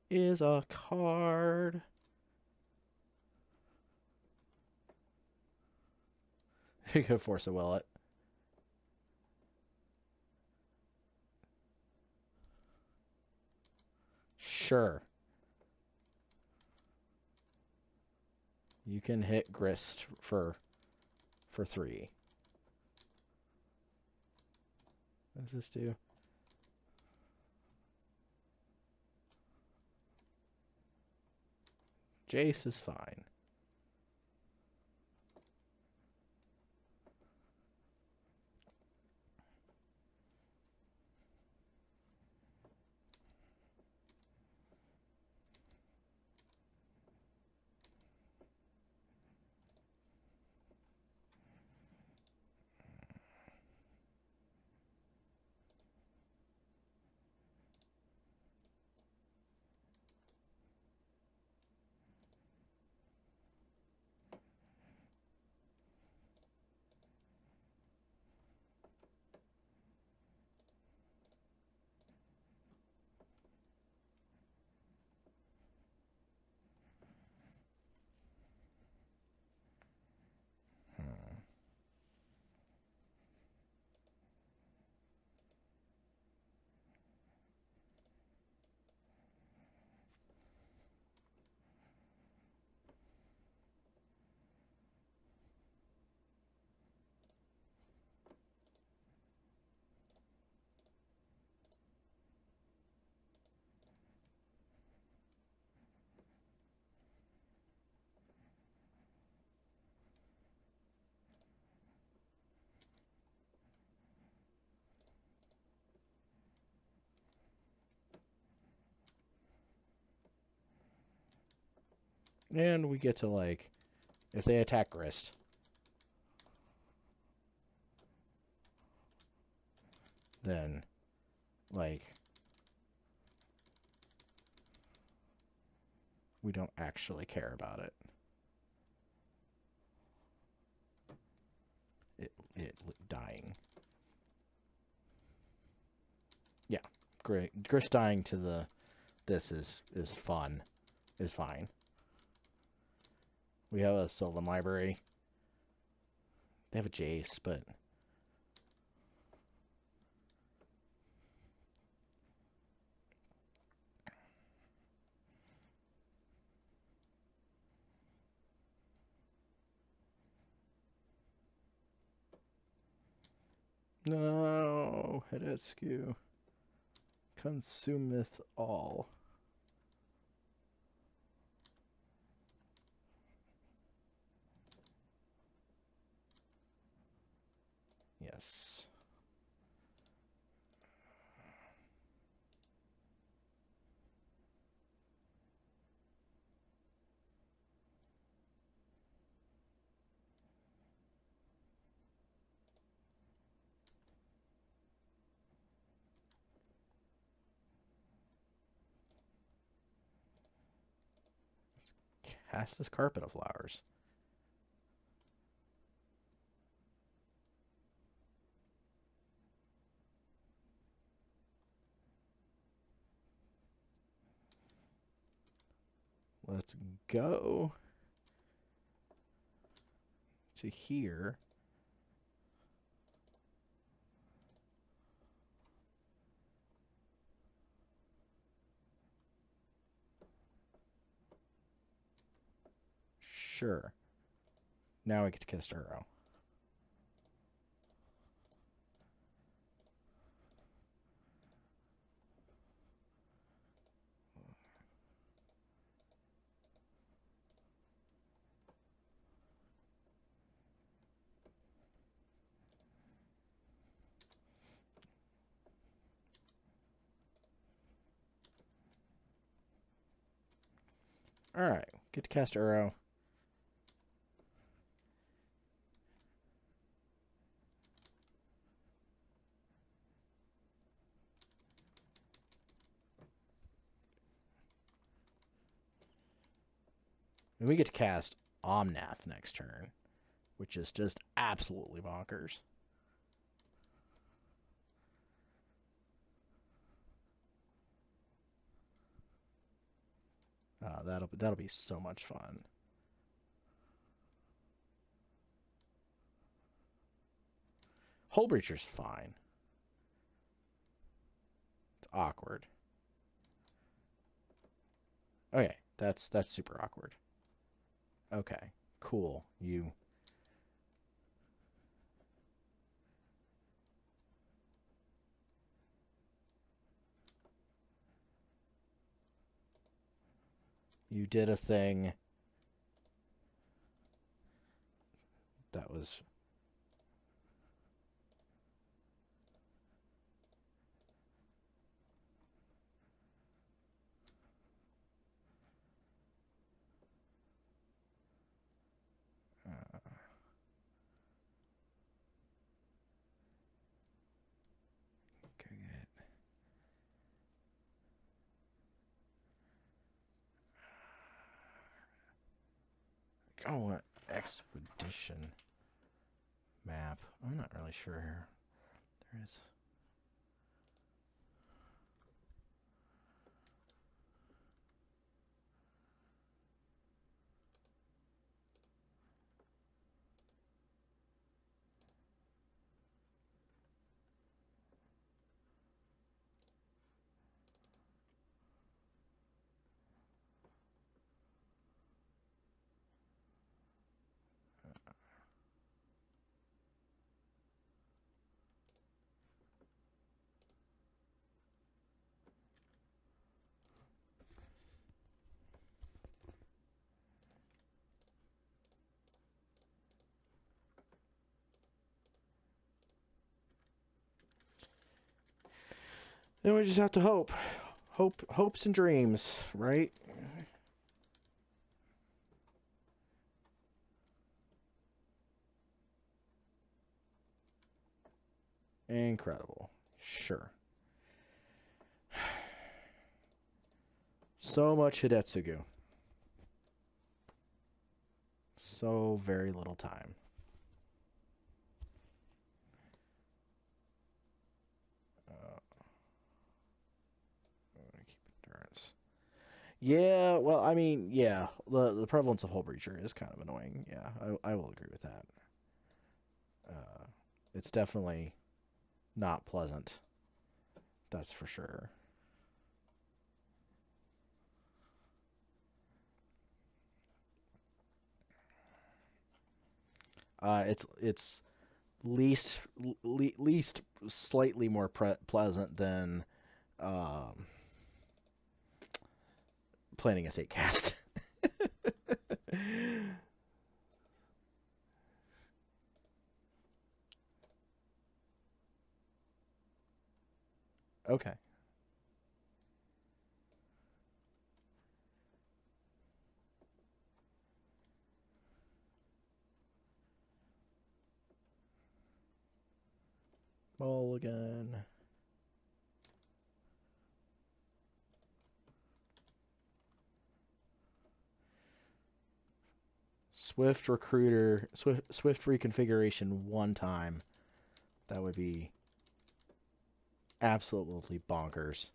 is a card. You can force a will it. Sure. You can hit Grist for 3. What does this do? Jace is fine. And we get to, like, if they attack Grist, then, like, we don't actually care about it. It dying. Yeah, great. Grist dying to this is fun. Is fine. We have a Sylvan Library. They have a Jace, but no, Hedescu consumeth all. Yes. Cast this Carpet of Flowers. Let's go to here. Sure. Now we get to cast Arrow. Alright, get to cast Arrow. And we get to cast Omnath next turn, which is just absolutely bonkers. That'll be so much fun. Hullbreacher's fine. It's awkward. Okay, that's super awkward. Okay, cool. You. You did a thing. That was... Oh, expedition map. I'm not really sure here. There is... Then we just have to hope. Hopes and dreams, right? Incredible. Sure. So much Hidetsugu. So very little time. Keep endurance. Yeah, well, I mean, yeah, the prevalence of Hull Breacher is kind of annoying. Yeah, I will agree with that. It's definitely not pleasant. That's for sure. It's least slightly more pleasant than planning a 8 cast. Okay. Mulligan. Swift reconfiguration one time. That would be absolutely bonkers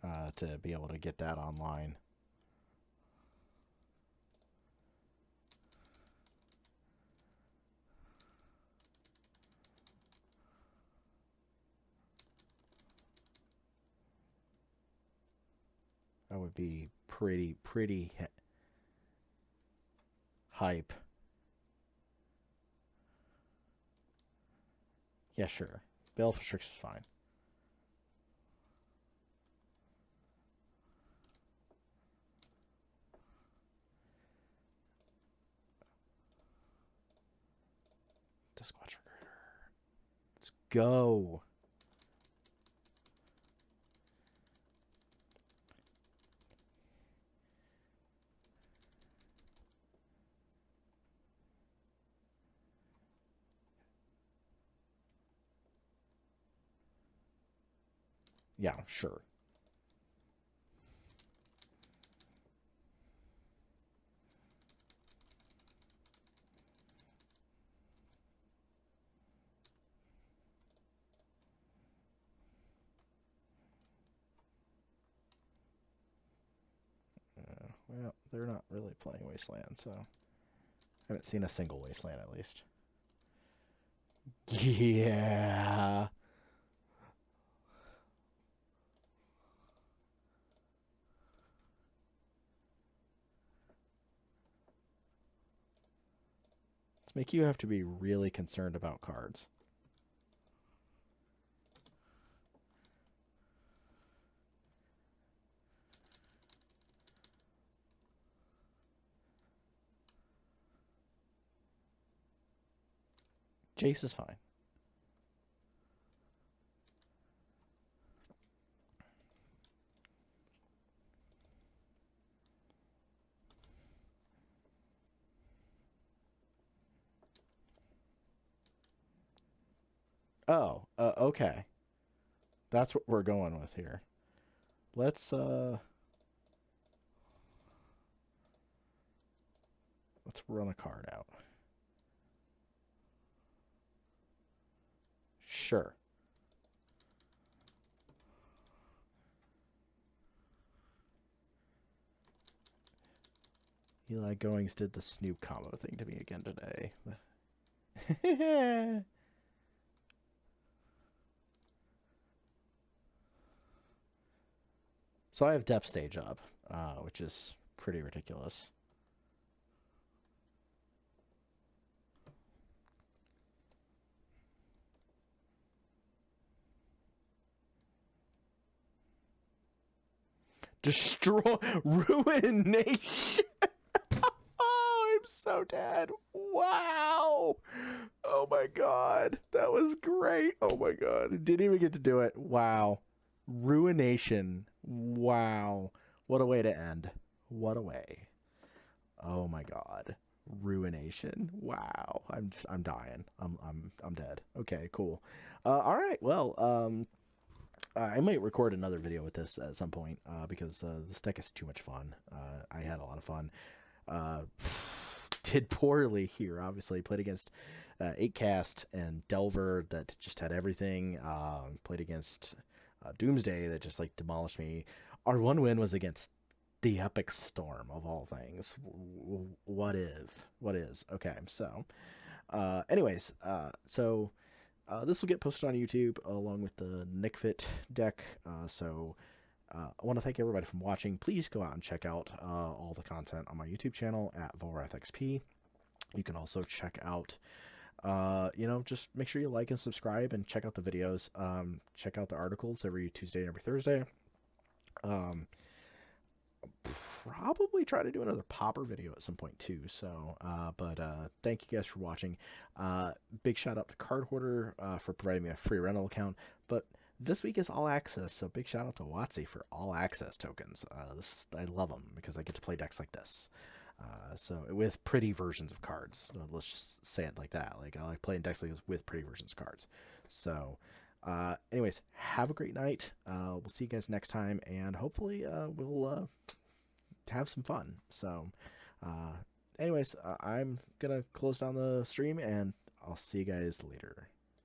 to be able to get that online. That would be pretty hype. Yeah, sure. Baleful Strix is fine. Disquatch Recruiter. Let's go. Yeah, sure. Well, they're not really playing Wasteland, so I haven't seen a single Wasteland at least. Yeah. Let's make you have to be really concerned about cards. Jace is fine. Oh, okay. That's what we're going with here. Let's run a card out. Sure. Eli Goings did the Snoop combo thing to me again today. So I have depth stage up, which is pretty ridiculous. Destroy Ruination. Oh, I'm so dead. Wow. Oh my god. That was great. Oh my god. Didn't even get to do it. Wow. Ruination. Wow. What a way to end. What a way. Oh my god. Ruination. Wow. I'm dying. I'm dead. Okay, cool. All right. Well, I might record another video with this at some point because this deck is too much fun. I had a lot of fun. Did poorly here, obviously. Played against 8cast and Delver that just had everything. Played against Doomsday that just like demolished me. Our one win was against the Epic Storm of all things. What if? What is? Okay, so anyways, this will get posted on YouTube along with the NickFit deck. I want to thank everybody for watching. Please go out and check out all the content on my YouTube channel at VolrathXP. You can also check out, just make sure you like and subscribe and check out the videos. Check out the articles every Tuesday and every Thursday. Probably try to do another popper video at some point too. So, thank you guys for watching. Big shout out to Card Hoarder for providing me a free rental account. But this week is all access, so big shout out to Watsy for all access tokens. I love them because I get to play decks like this. So with pretty versions of cards. Let's just say it like that. Like I like playing decks like this with pretty versions of cards. So, anyways, have a great night. We'll see you guys next time, and hopefully we'll have some fun. So, anyways, I'm gonna close down the stream, and I'll see you guys later.